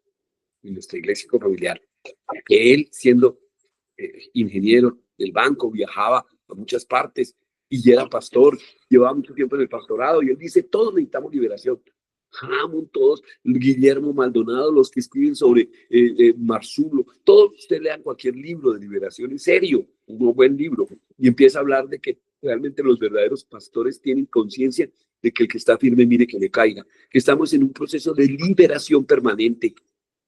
en nuestra iglesia familiar, que él siendo ingeniero del banco viajaba a muchas partes y era pastor, llevaba mucho tiempo en el pastorado y él dice, todos necesitamos liberación. Hammond, todos, Guillermo Maldonado, los que escriben sobre Marzulo, todos ustedes lean cualquier libro de liberación, en serio, un buen libro, y empieza a hablar de que realmente los verdaderos pastores tienen conciencia de que el que está firme mire que le caiga, que estamos en un proceso de liberación permanente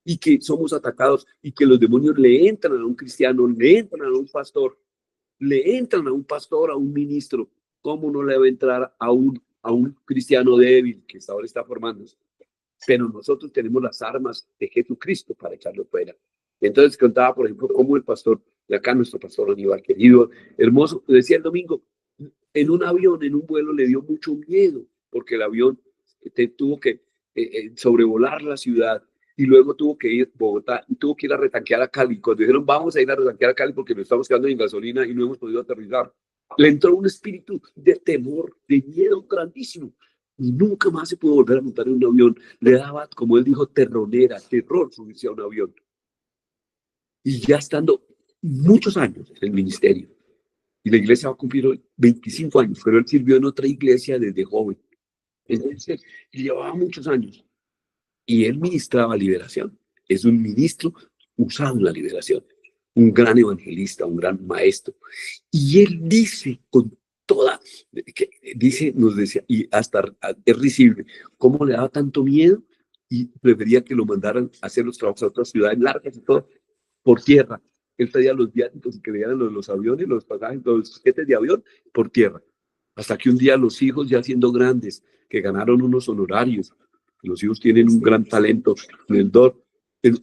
y que somos atacados y que los demonios le entran a un cristiano, le entran a un pastor, le entran a un pastor, a un ministro, ¿Cómo no le va a entrar a un cristiano débil que ahora está formándose? Pero nosotros tenemos las armas de Jesucristo para echarlo fuera. Entonces contaba, por ejemplo, cómo el pastor, de acá nuestro pastor Aníbal, querido, hermoso, decía el domingo, en un avión, en un vuelo, le dio mucho miedo, porque el avión tuvo que sobrevolar la ciudad y luego tuvo que ir a Bogotá y tuvo que ir a retanquear a Cali. Cuando dijeron, vamos a ir a retanquear a Cali porque nos estamos quedando sin gasolina y no hemos podido aterrizar, le entró un espíritu de temor, de miedo grandísimo. Y nunca más se pudo volver a montar en un avión. Le daba, como él dijo, terronera, terror subirse a un avión. Y ya estando muchos años en el ministerio, y la iglesia va a cumplir hoy 25 años, pero él sirvió en otra iglesia desde joven. Entonces, llevaba muchos años. Y él ministraba liberación. Es un ministro usado en la liberación. Un gran evangelista, un gran maestro. Y él dice con toda, que dice, nos decía, y hasta es risible, cómo le daba tanto miedo y prefería que lo mandaran a hacer los trabajos a otras ciudades largas y todo, por tierra. Él traía los viáticos y que veían los aviones, los pasajes, los tiquetes de avión por tierra. Hasta que un día los hijos, ya siendo grandes, que ganaron unos honorarios, los hijos tienen un gran talento en el DOR,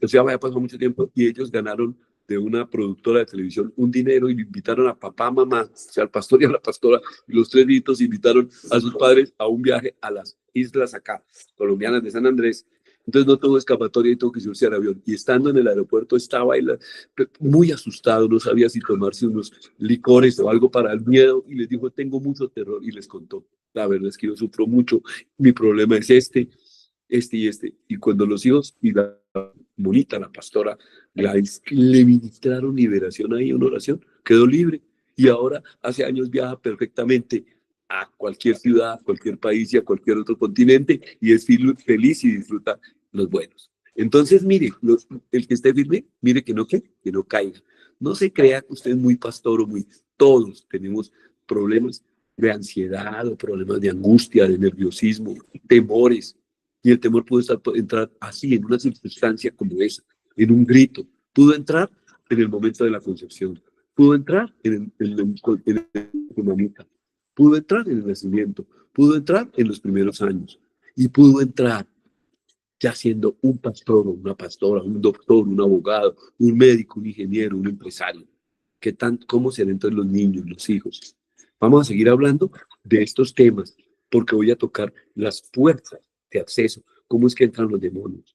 o sea, había pasado mucho tiempo y ellos ganaron de una productora de televisión un dinero y invitaron a papá, mamá, o sea, al pastor y a la pastora, y los tres niños invitaron a sus padres a un viaje a las islas acá, colombianas de San Andrés. Entonces no tuvo escapatoria y tuvo que subirse al avión. Y estando en el aeropuerto estaba él muy asustado, no sabía si tomarse unos licores o algo para el miedo, y les dijo, tengo mucho terror, y les contó, la verdad es que yo sufro mucho, mi problema es este y este. Y cuando los hijos y la bonita, la pastora Gladys, le ministraron liberación ahí, una oración, quedó libre. Y ahora, hace años, viaja perfectamente a cualquier ciudad, a cualquier país y a cualquier otro continente y es feliz y disfruta los buenos. Entonces, mire, el que esté firme, mire que no caiga. No se crea que usted es muy pastor o muy... Todos tenemos problemas de ansiedad o problemas de angustia, de nerviosismo, temores. Y el temor puede entrar así, en una circunstancia como esa, en un grito. Pudo entrar en el momento de la concepción. Pudo entrar en el mamita. Pudo entrar en el nacimiento. Pudo entrar en los primeros años. Y pudo entrar ya siendo un pastor o una pastora, un doctor, un abogado, un médico, un ingeniero, un empresario. ¿Cómo se entra en los niños, los hijos? Vamos a seguir hablando de estos temas porque voy a tocar las puertas de acceso, cómo es que entran los demonios.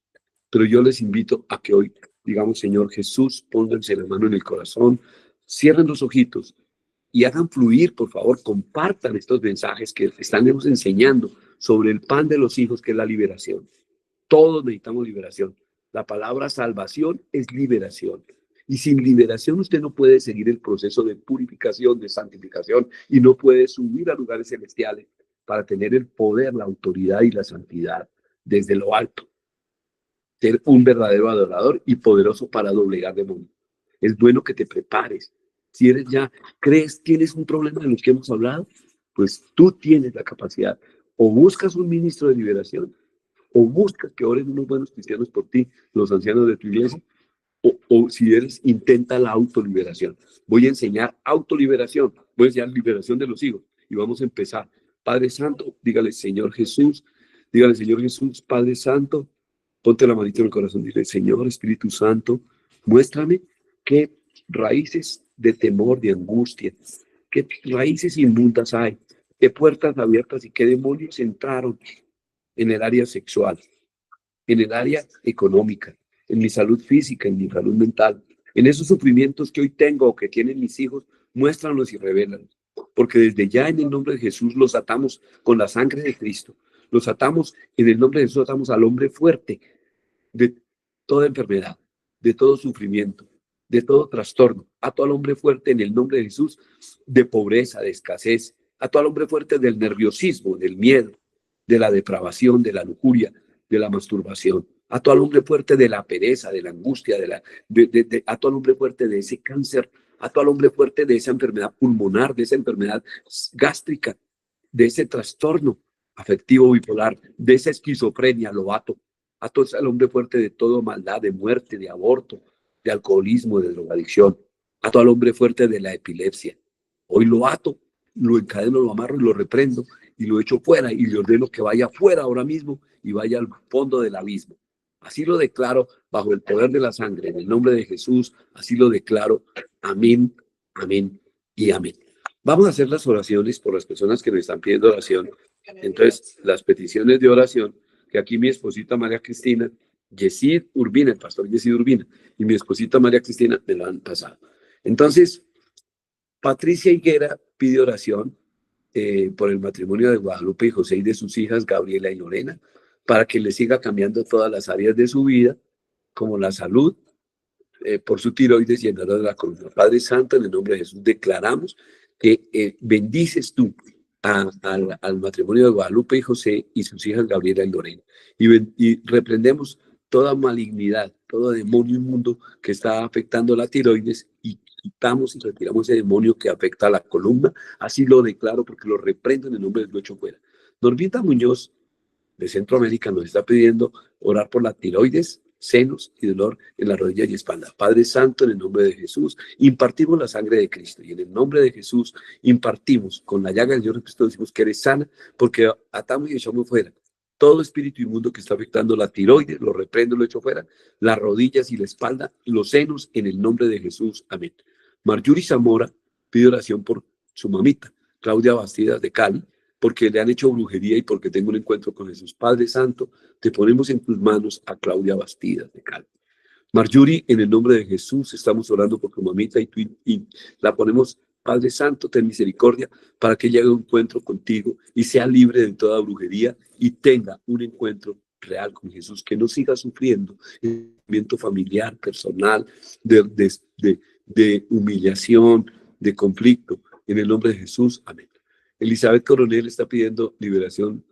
Pero yo les invito a que hoy, digamos, Señor Jesús, pónganse la mano en el corazón, cierren los ojitos y hagan fluir, por favor, compartan estos mensajes que estamos enseñando sobre el pan de los hijos, que es la liberación. Todos necesitamos liberación. La palabra salvación es liberación. Y sin liberación usted no puede seguir el proceso de purificación, de santificación, y no puede subir a lugares celestiales para tener el poder, la autoridad y la santidad desde lo alto. Ser un verdadero adorador y poderoso para doblegar demonios. Es bueno que te prepares. Si eres ya, tienes un problema de los que hemos hablado, pues tú tienes la capacidad. O buscas un ministro de liberación, o buscas que oren unos buenos cristianos por ti, los ancianos de tu iglesia, o si eres, intenta la autoliberación. Voy a enseñar autoliberación, voy a enseñar liberación de los hijos y vamos a empezar. Padre Santo, dígale Señor Jesús, Padre Santo, ponte la manita en el corazón, dile Señor Espíritu Santo, muéstrame qué raíces de temor, de angustia, qué raíces inmundas hay, qué puertas abiertas y qué demonios entraron en el área sexual, en el área económica, en mi salud física, en mi salud mental, en esos sufrimientos que hoy tengo o que tienen mis hijos, muéstranos y revélanos. Porque desde ya en el nombre de Jesús los atamos con la sangre de Cristo. Los atamos, en el nombre de Jesús atamos al hombre fuerte de toda enfermedad, de todo sufrimiento, de todo trastorno. Ato al hombre fuerte en el nombre de Jesús de pobreza, de escasez. Ato al hombre fuerte del nerviosismo, del miedo, de la depravación, de la lujuria, de la masturbación. Ato al hombre fuerte de la pereza, de la angustia, ato al hombre fuerte de ese cáncer, ato al hombre fuerte de esa enfermedad pulmonar, de esa enfermedad gástrica, de ese trastorno afectivo bipolar, de esa esquizofrenia, lo ato. Ato al hombre fuerte de toda maldad, de muerte, de aborto, de alcoholismo, de drogadicción. Ato al hombre fuerte de la epilepsia. Hoy lo ato lo encadeno, lo amarro y lo reprendo y lo echo fuera y le ordeno que vaya fuera ahora mismo y vaya al fondo del abismo. Así lo declaro bajo el poder de la sangre, en el nombre de Jesús, así lo declaro. Amén, amén y amén. Vamos a hacer las oraciones por las personas que me están pidiendo oración. Entonces, las peticiones de oración, que aquí mi esposita María Cristina, Yesid Urbina, el pastor Yesid Urbina, y mi esposita María Cristina me lo han pasado. Entonces, Patricia Higuera pide oración por el matrimonio de Guadalupe y José y de sus hijas Gabriela y Lorena, para que le siga cambiando todas las áreas de su vida, como la salud, por su tiroides y el dolor de la columna. Padre Santo, en el nombre de Jesús, declaramos que bendices tú al matrimonio de Guadalupe y José y sus hijas Gabriela y Lorena. Y reprendemos toda malignidad, todo demonio inmundo que está afectando la tiroides y quitamos y retiramos ese demonio que afecta a la columna. Así lo declaro porque lo reprendo en el nombre de Dios fuera. Normita Muñoz de Centroamérica nos está pidiendo orar por la tiroides, senos y dolor en la rodilla y espalda. Padre Santo, en el nombre de Jesús, impartimos la sangre de Cristo y en el nombre de Jesús impartimos con la llaga del Señor Cristo, decimos que eres sana porque atamos y echamos fuera todo espíritu inmundo que está afectando la tiroides, lo reprendo, lo echo fuera, las rodillas y la espalda, los senos, en el nombre de Jesús. Amén. Marjorie Zamora pide oración por su mamita, Claudia Bastidas de Cali, porque le han hecho brujería y porque tengo un encuentro con Jesús. Padre Santo, te ponemos en tus manos a Claudia Bastidas de Cali. Marjorie, en el nombre de Jesús, estamos orando por tu mamita y la ponemos, Padre Santo, ten misericordia para que ella haga un encuentro contigo y sea libre de toda brujería y tenga un encuentro real con Jesús, que no siga sufriendo el sufrimiento familiar, personal, de humillación, de conflicto. En el nombre de Jesús, amén. Elizabeth Coronel está pidiendo liberación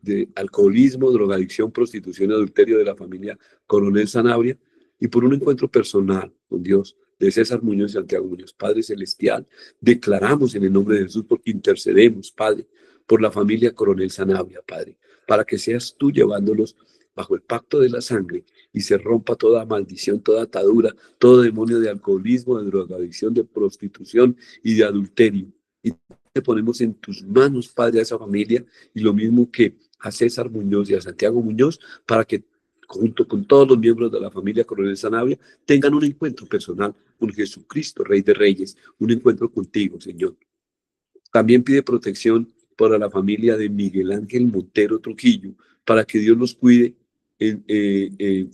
de alcoholismo, drogadicción, prostitución y adulterio de la familia Coronel Sanabria y por un encuentro personal con Dios de César Muñoz y Santiago Muñoz. Padre Celestial, declaramos en el nombre de Jesús porque intercedemos, Padre, por la familia Coronel Sanabria, Padre, para que seas tú llevándolos bajo el pacto de la sangre y se rompa toda maldición, toda atadura, todo demonio de alcoholismo, de drogadicción, de prostitución y de adulterio. Y te ponemos en tus manos, Padre, a esa familia y lo mismo que a César Muñoz y a Santiago Muñoz, para que junto con todos los miembros de la familia Coronel Sanabria tengan un encuentro personal con Jesucristo, Rey de Reyes, un encuentro contigo, Señor. También pide protección para la familia de Miguel Ángel Montero Trujillo, para que Dios los cuide en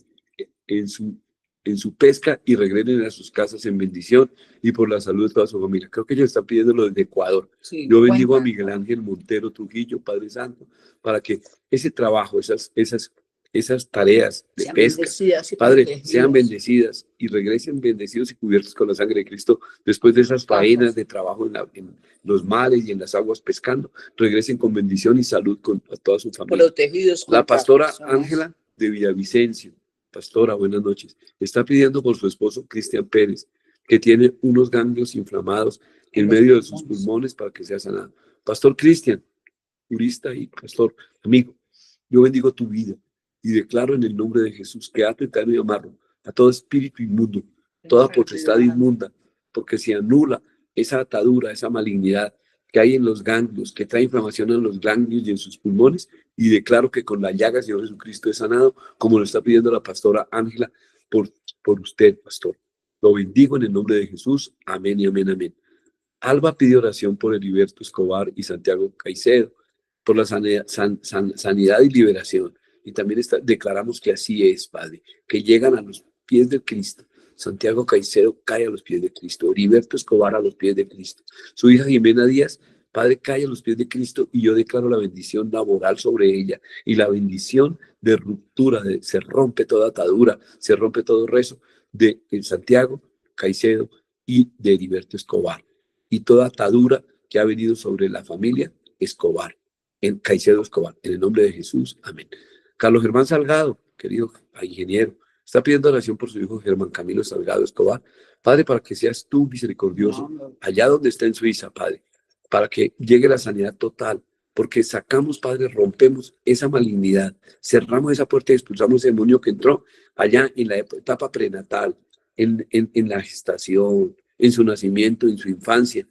su pesca y regresen a sus casas en bendición y por la salud de toda su familia. Creo que ellos están pidiéndolo desde Ecuador. Sí, yo bendigo a Miguel Ángel Montero Trujillo, Padre Santo, para que ese trabajo, esas tareas de sean pesca, Padre, sean bendecidas y regresen bendecidos y cubiertos con la sangre de Cristo después de esas faenas de trabajo en los mares y en las aguas pescando, regresen con bendición y salud con a toda su familia. Protegidos. La pastora Ángela de Villavicencio, pastora, buenas noches, está pidiendo por su esposo Cristian Pérez, que tiene unos ganglios inflamados en medio de sus pulmones para que sea sanado. Pastor Cristian, jurista y pastor, amigo, yo bendigo tu vida y declaro en el nombre de Jesús que ato, encadeno y amarro a todo espíritu inmundo, toda potestad inmunda, porque se anula esa atadura, esa malignidad que hay en los ganglios, que trae inflamación en los ganglios y en sus pulmones, y declaro que con la llaga del Señor Jesucristo es sanado, como lo está pidiendo la pastora Ángela por usted, pastor. Lo bendigo en el nombre de Jesús. Amén y amén, amén. Alba pide oración por Heriberto Escobar y Santiago Caicedo, por la sanidad y liberación. Y también declaramos que así es, Padre, que llegan a los pies de Cristo. Santiago Caicedo cae a los pies de Cristo, Heriberto Escobar a los pies de Cristo. Su hija Jimena Díaz, Padre, cae a los pies de Cristo y yo declaro la bendición laboral sobre ella y la bendición de ruptura, se rompe toda atadura, se rompe todo rezo de Santiago Caicedo y de Heriberto Escobar. Y toda atadura que ha venido sobre la familia Escobar, en Caicedo Escobar, en el nombre de Jesús, amén. Carlos Germán Salgado, querido ingeniero, está pidiendo oración por su hijo Germán Camilo Salgado Escobar. Padre, para que seas tú misericordioso, allá donde está en Suiza, Padre, para que llegue la sanidad total, porque sacamos, Padre, rompemos esa malignidad, cerramos esa puerta y expulsamos el demonio que entró allá en la etapa prenatal, en la gestación, en su nacimiento, en su infancia,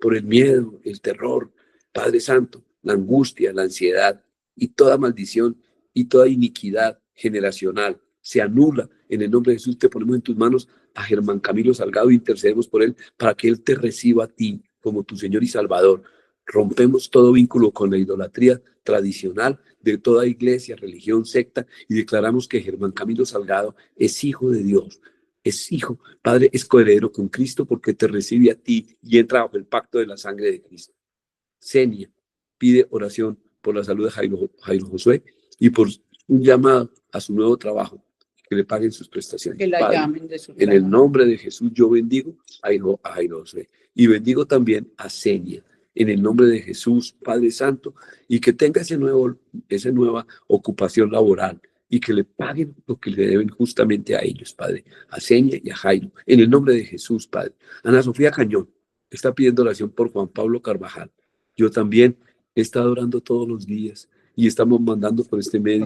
por el miedo, el terror, Padre Santo, la angustia, la ansiedad y toda maldición y toda iniquidad generacional se anula. En el nombre de Jesús te ponemos en tus manos a Germán Camilo Salgado e intercedemos por él para que él te reciba a ti como tu Señor y Salvador. Rompemos todo vínculo con la idolatría tradicional de toda iglesia, religión, secta y declaramos que Germán Camilo Salgado es hijo de Dios, es hijo, Padre, es coheredero con Cristo porque te recibe a ti y entra bajo el pacto de la sangre de Cristo. Senia pide oración por la salud de Jairo Josué y por un llamado a su nuevo trabajo, que le paguen sus prestaciones. Que la Padre, llamen de su en trabajo. el nombre de Jesús yo bendigo a Jairo Josué y bendigo también a Senia. En el nombre de Jesús, Padre Santo, y que tenga esa nueva ocupación laboral y que le paguen lo que le deben justamente a ellos, Padre, a Senia y a Jairo. En el nombre de Jesús, Padre. Ana Sofía Cañón está pidiendo oración por Juan Pablo Carvajal. Yo también he estado orando todos los días y estamos mandando por este medio,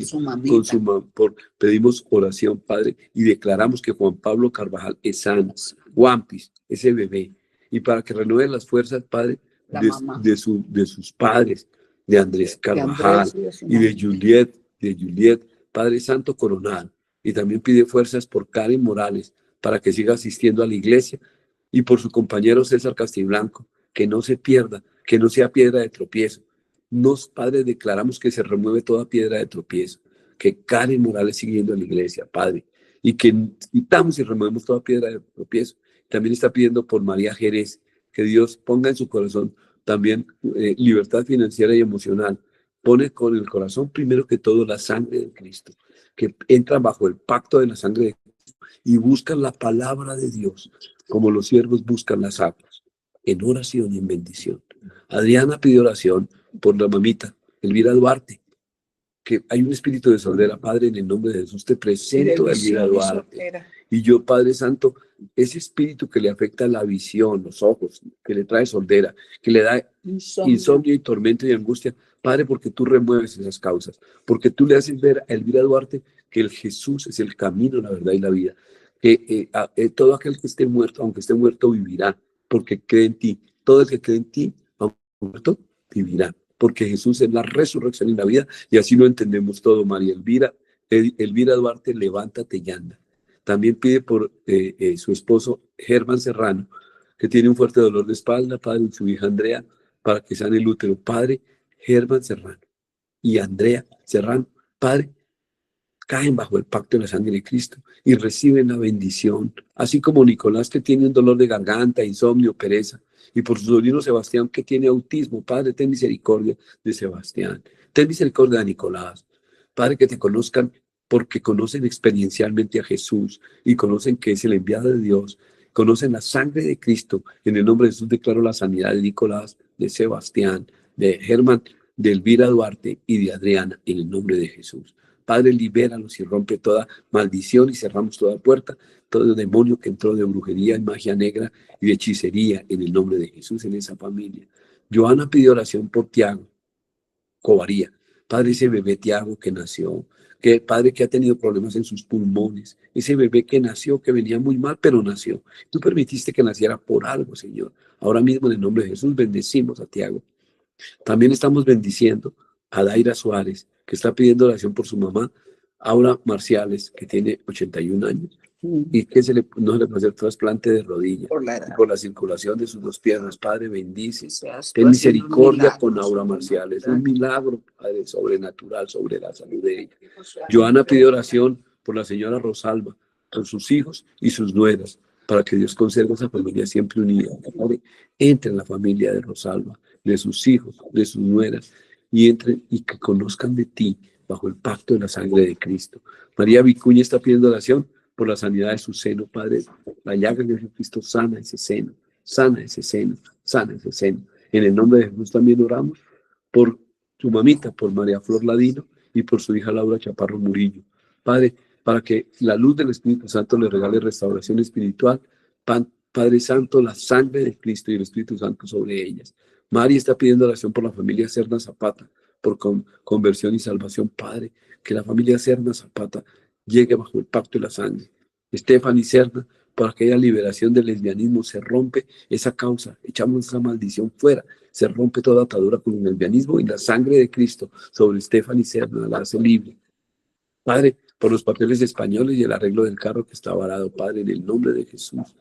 pedimos oración, Padre, y declaramos que Juan Pablo Carvajal es sano, Juanpis, ese bebé, y para que renueven las fuerzas, Padre, de sus padres, de Andrés Carvajal y de Juliet, Padre Santo Coronado, y también pide fuerzas por Karen Morales, para que siga asistiendo a la iglesia, y por su compañero César Castiblanco, que no se pierda, que no sea piedra de tropiezo. Nos, Padre, declaramos que se remueve toda piedra de tropiezo, que Karen Morales siguiendo a la iglesia, Padre, y que quitamos y removemos toda piedra de tropiezo. También está pidiendo por María Jerez, que Dios ponga en su corazón también libertad financiera y emocional. Pone con el corazón primero que todo la sangre de Cristo, que entra bajo el pacto de la sangre de Cristo y buscan la palabra de Dios, como los siervos buscan las aguas, en oración y en bendición. Adriana pidió oración por la mamita, Elvira Duarte, que hay un espíritu de sordera. Padre, en el nombre de Jesús te presento a Elvira Duarte. Y yo, Padre Santo, ese espíritu que le afecta la visión, los ojos, que le trae sordera, que le da insomnio y tormento y angustia, Padre, porque tú remueves esas causas, porque tú le haces ver a Elvira Duarte que el Jesús es el camino, la verdad y la vida, que todo aquel que esté muerto, aunque esté muerto, vivirá, porque cree en ti. Todo el que cree en ti, aunque muerto, vivirá, porque Jesús es la resurrección y la vida, y así lo entendemos todo. María Elvira Duarte, levántate y anda. También pide por su esposo Germán Serrano, que tiene un fuerte dolor de espalda, Padre, y su hija Andrea, para que sane el útero. Padre, Germán Serrano y Andrea Serrano, Padre, caen bajo el pacto de la sangre de Cristo y reciben la bendición, así como Nicolás, que tiene un dolor de garganta, insomnio, pereza, y por su sobrino Sebastián, que tiene autismo. Padre, ten misericordia de Sebastián, ten misericordia de Nicolás. Padre, que te conozcan porque conocen experiencialmente a Jesús y conocen que es el enviado de Dios, conocen la sangre de Cristo. En el nombre de Jesús declaro la sanidad de Nicolás, de Sebastián, de Germán, de Elvira Duarte y de Adriana, en el nombre de Jesús. Padre, libéralos y rompe toda maldición y cerramos toda puerta, todo demonio que entró de brujería y magia negra y de hechicería, en el nombre de Jesús, en esa familia. Joana pidió oración por Tiago Covaría. Padre, ese bebé Tiago que nació, que Padre, que ha tenido problemas en sus pulmones, ese bebé que nació, que venía muy mal, pero nació. Tú permitiste que naciera por algo, Señor. Ahora mismo, en el nombre de Jesús, bendecimos a Tiago. También estamos bendiciendo a Daira Suárez, que está pidiendo oración por su mamá, Aura Marciales, que tiene 81 años, y que no se le puede hacer trasplante de rodilla por la circulación de sus dos piernas. Padre, bendice. Ten misericordia con Aura Marciales. Un milagro, Padre, sobrenatural sobre la salud de ella. Joana pide oración por la señora Rosalba, por sus hijos y sus nueras, para que Dios conserve esa familia siempre unida. Padre, entre en la familia de Rosalba, de sus hijos, de sus nueras, y entren y que conozcan de ti bajo el pacto de la sangre de Cristo. María Vicuña está pidiendo oración por la sanidad de su seno, Padre. La llaga de Jesucristo sana ese seno, sana ese seno, sana ese seno. En el nombre de Jesús también oramos por su mamita, por María Flor Ladino y por su hija Laura Chaparro Murillo. Padre, para que la luz del Espíritu Santo le regale restauración espiritual. Padre Santo, la sangre de Cristo y el Espíritu Santo sobre ellas. Mari está pidiendo oración por la familia Serna Zapata, por conversión y salvación. Padre, que la familia Serna Zapata llegue bajo el pacto de la sangre. Stephanie Serna, para que haya liberación del lesbianismo. Se rompe esa causa, echamos esa maldición fuera, se rompe toda atadura con el lesbianismo y la sangre de Cristo sobre Stephanie Serna la hace libre. Padre, por los papeles españoles y el arreglo del carro que está varado, Padre, en el nombre de Jesús,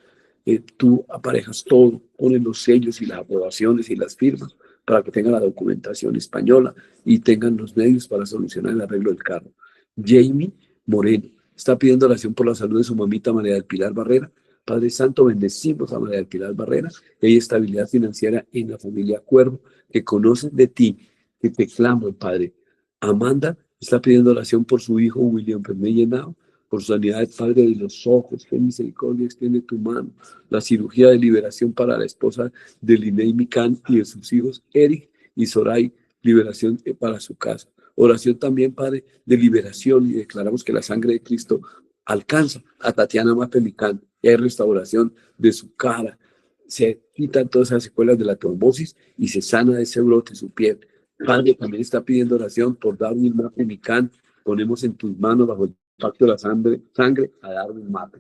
tú aparejas todo, pones los sellos y las aprobaciones y las firmas para que tengan la documentación española y tengan los medios para solucionar el arreglo del carro. Jamie Moreno está pidiendo oración por la salud de su mamita María del Pilar Barrera. Padre Santo, bendecimos a María del Pilar Barrera, que hay estabilidad financiera en la familia Cuervo, que conocen de ti, que te claman, Padre. Amanda está pidiendo oración por su hijo William Permellenao, por su sanidad, Padre de los ojos, que misericordia extiende tu mano. La cirugía de liberación para la esposa de Linei Mican y de sus hijos Eric y Soray, liberación para su casa. Oración también, Padre, de liberación, y declaramos que la sangre de Cristo alcanza a Tatiana Mapelicán y hay restauración de su cara. Se quitan todas esas secuelas de la trombosis y se sana de ese brote su piel. Padre, también está pidiendo oración por Darwin Mapelicán. Ponemos en tus manos bajo el pacto de la sangre a Darwin Mape.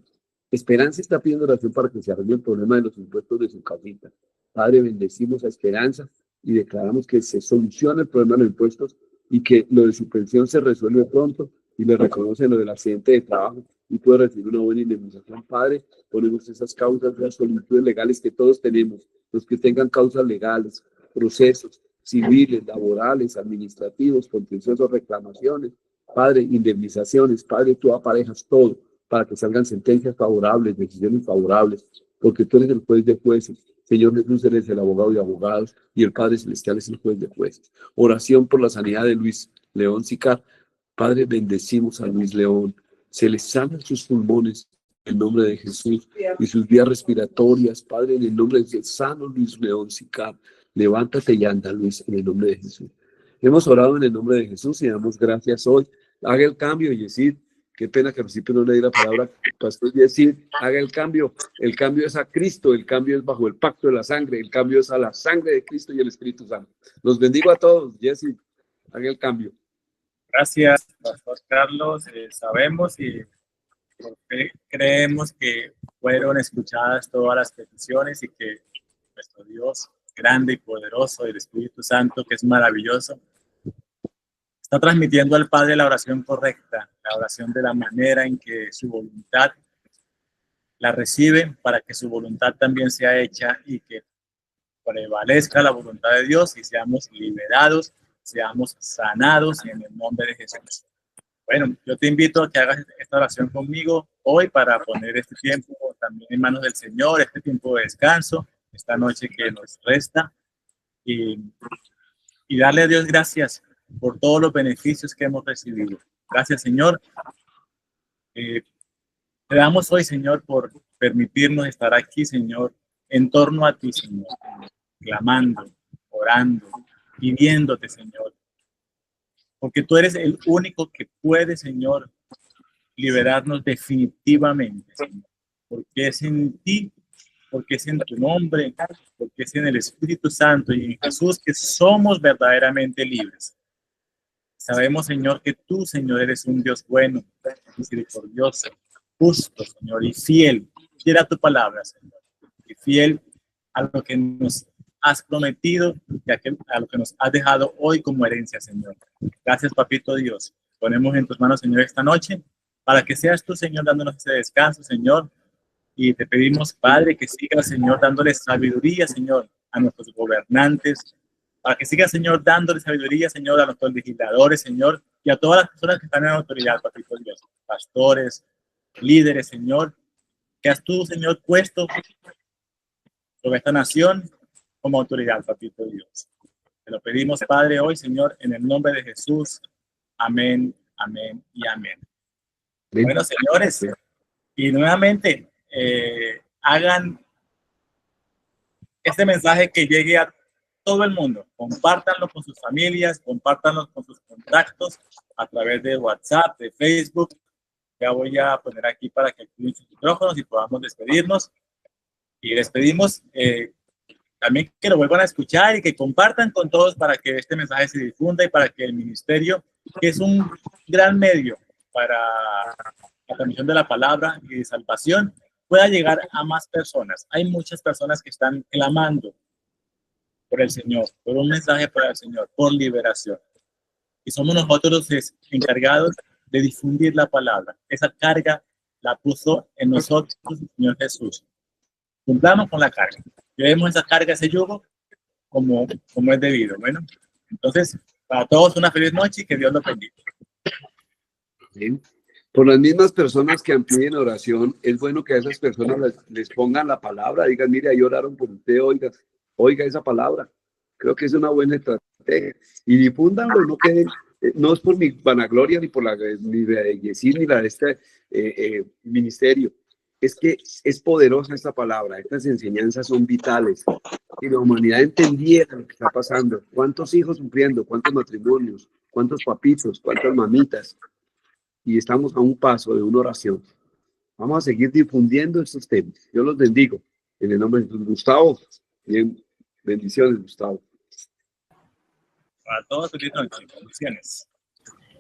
Esperanza está pidiendo oración para que se arregle el problema de los impuestos de su casita. Padre, bendecimos a Esperanza y declaramos que se soluciona el problema de los impuestos y que lo de su pensión se resuelve pronto y le reconocen lo del accidente de trabajo y puede recibir una buena indemnización. Padre, ponemos esas causas, las solicitudes legales que todos tenemos, los que tengan causas legales, procesos civiles, laborales, administrativos, contenciosos, reclamaciones, Padre, indemnizaciones. Padre, tú aparejas todo para que salgan sentencias favorables, decisiones favorables, porque tú eres el juez de jueces. Señor Jesús, eres el abogado de abogados y el Padre Celestial es el juez de jueces. Oración por la sanidad de Luis León Sicar. Padre, bendecimos a Luis León. Se le sanan sus pulmones en el nombre de Jesús y sus vías respiratorias. Padre, en el nombre de Jesús, sano Luis León Sicar. Levántate y anda, Luis, en el nombre de Jesús. Hemos orado en el nombre de Jesús y damos gracias hoy. Haga el cambio y decir, qué pena que al principio no le di la palabra, pastor, y decir, haga el cambio. El cambio es a Cristo, el cambio es bajo el pacto de la sangre, el cambio es a la sangre de Cristo y el Espíritu Santo. Los bendigo a todos, Jesse, haga el cambio. Gracias, pastor Carlos. Sabemos y creemos que fueron escuchadas todas las peticiones y que nuestro Dios grande y poderoso, el Espíritu Santo, que es maravilloso, está transmitiendo al Padre la oración correcta, la oración de la manera en que su voluntad la recibe, para que su voluntad también sea hecha y que prevalezca la voluntad de Dios y seamos liberados, seamos sanados en el nombre de Jesús. Bueno, yo te invito a que hagas esta oración conmigo hoy para poner este tiempo también en manos del Señor, este tiempo de descanso, esta noche que nos resta, y darle a Dios gracias por todos los beneficios que hemos recibido. Gracias, Señor. Te damos hoy, Señor, por permitirnos estar aquí, Señor, en torno a ti, Señor, clamando, orando, pidiéndote, Señor, porque tú eres el único que puede, Señor, liberarnos definitivamente, Señor, porque es en ti, porque es en tu nombre, porque es en el Espíritu Santo y en Jesús que somos verdaderamente libres. Sabemos, Señor, que tú, Señor, eres un Dios bueno, misericordioso, justo, Señor, y fiel a tu palabra, Señor, y fiel a lo que nos has prometido y a lo que nos has dejado hoy como herencia, Señor. Gracias, Papito Dios. Ponemos en tus manos, Señor, esta noche, para que seas tú, Señor, dándonos ese descanso, Señor, y te pedimos, Padre, que sigas, Señor, dándoles sabiduría, Señor, a nuestros gobernantes, para que sigas, Señor, dándole sabiduría, Señor, a nuestros legisladores, Señor, y a todas las personas que están en autoridad, Papito Dios, pastores, líderes, Señor, que has tú, Señor, puesto sobre esta nación como autoridad, Papito Dios. Te lo pedimos, Padre, hoy, Señor, en el nombre de Jesús. Amén, amén y amén. Bueno, señores, y nuevamente, hagan este mensaje que llegue a todo el mundo. Compártanlo con sus familias, compártanlo con sus contactos a través de WhatsApp, de Facebook. Ya voy a poner aquí para que activen sus micrófonos y podamos despedirnos. Y despedimos también que lo vuelvan a escuchar y que compartan con todos para que este mensaje se difunda y para que el ministerio, que es un gran medio para la transmisión de la palabra y de salvación, pueda llegar a más personas. Hay muchas personas que están clamando por el Señor, por un mensaje para el Señor, por liberación. Y somos nosotros los encargados de difundir la palabra. Esa carga la puso en nosotros el Señor Jesús. Cumplamos con la carga. Llevemos esa carga, ese yugo, como es debido. Bueno, entonces, para todos una feliz noche y que Dios los bendiga. ¿Sí? Por las mismas personas que piden oración, es bueno que a esas personas les pongan la palabra, digan, mire, ahí oraron por usted, oiga esa palabra. Creo que es una buena estrategia. Y difúndanlo, no queden, no es por mi vanagloria, ni por ni la de Yesid, ni la de este ministerio. Es que es poderosa esta palabra, estas enseñanzas son vitales. Si la humanidad entendiera lo que está pasando, cuántos hijos sufriendo, cuántos matrimonios, cuántos papitos, cuántas mamitas, y estamos a un paso de una oración. Vamos a seguir difundiendo estos temas. Yo los bendigo. En el nombre de Jesús. Gustavo, bien, bendiciones, Gustavo. Para todos, feliz noche. Bendiciones.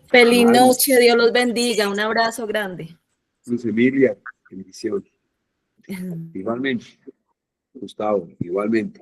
Feliz noche, Dios los bendiga. Un abrazo grande. Luz Emilia, bendición. Igualmente. Gustavo, igualmente.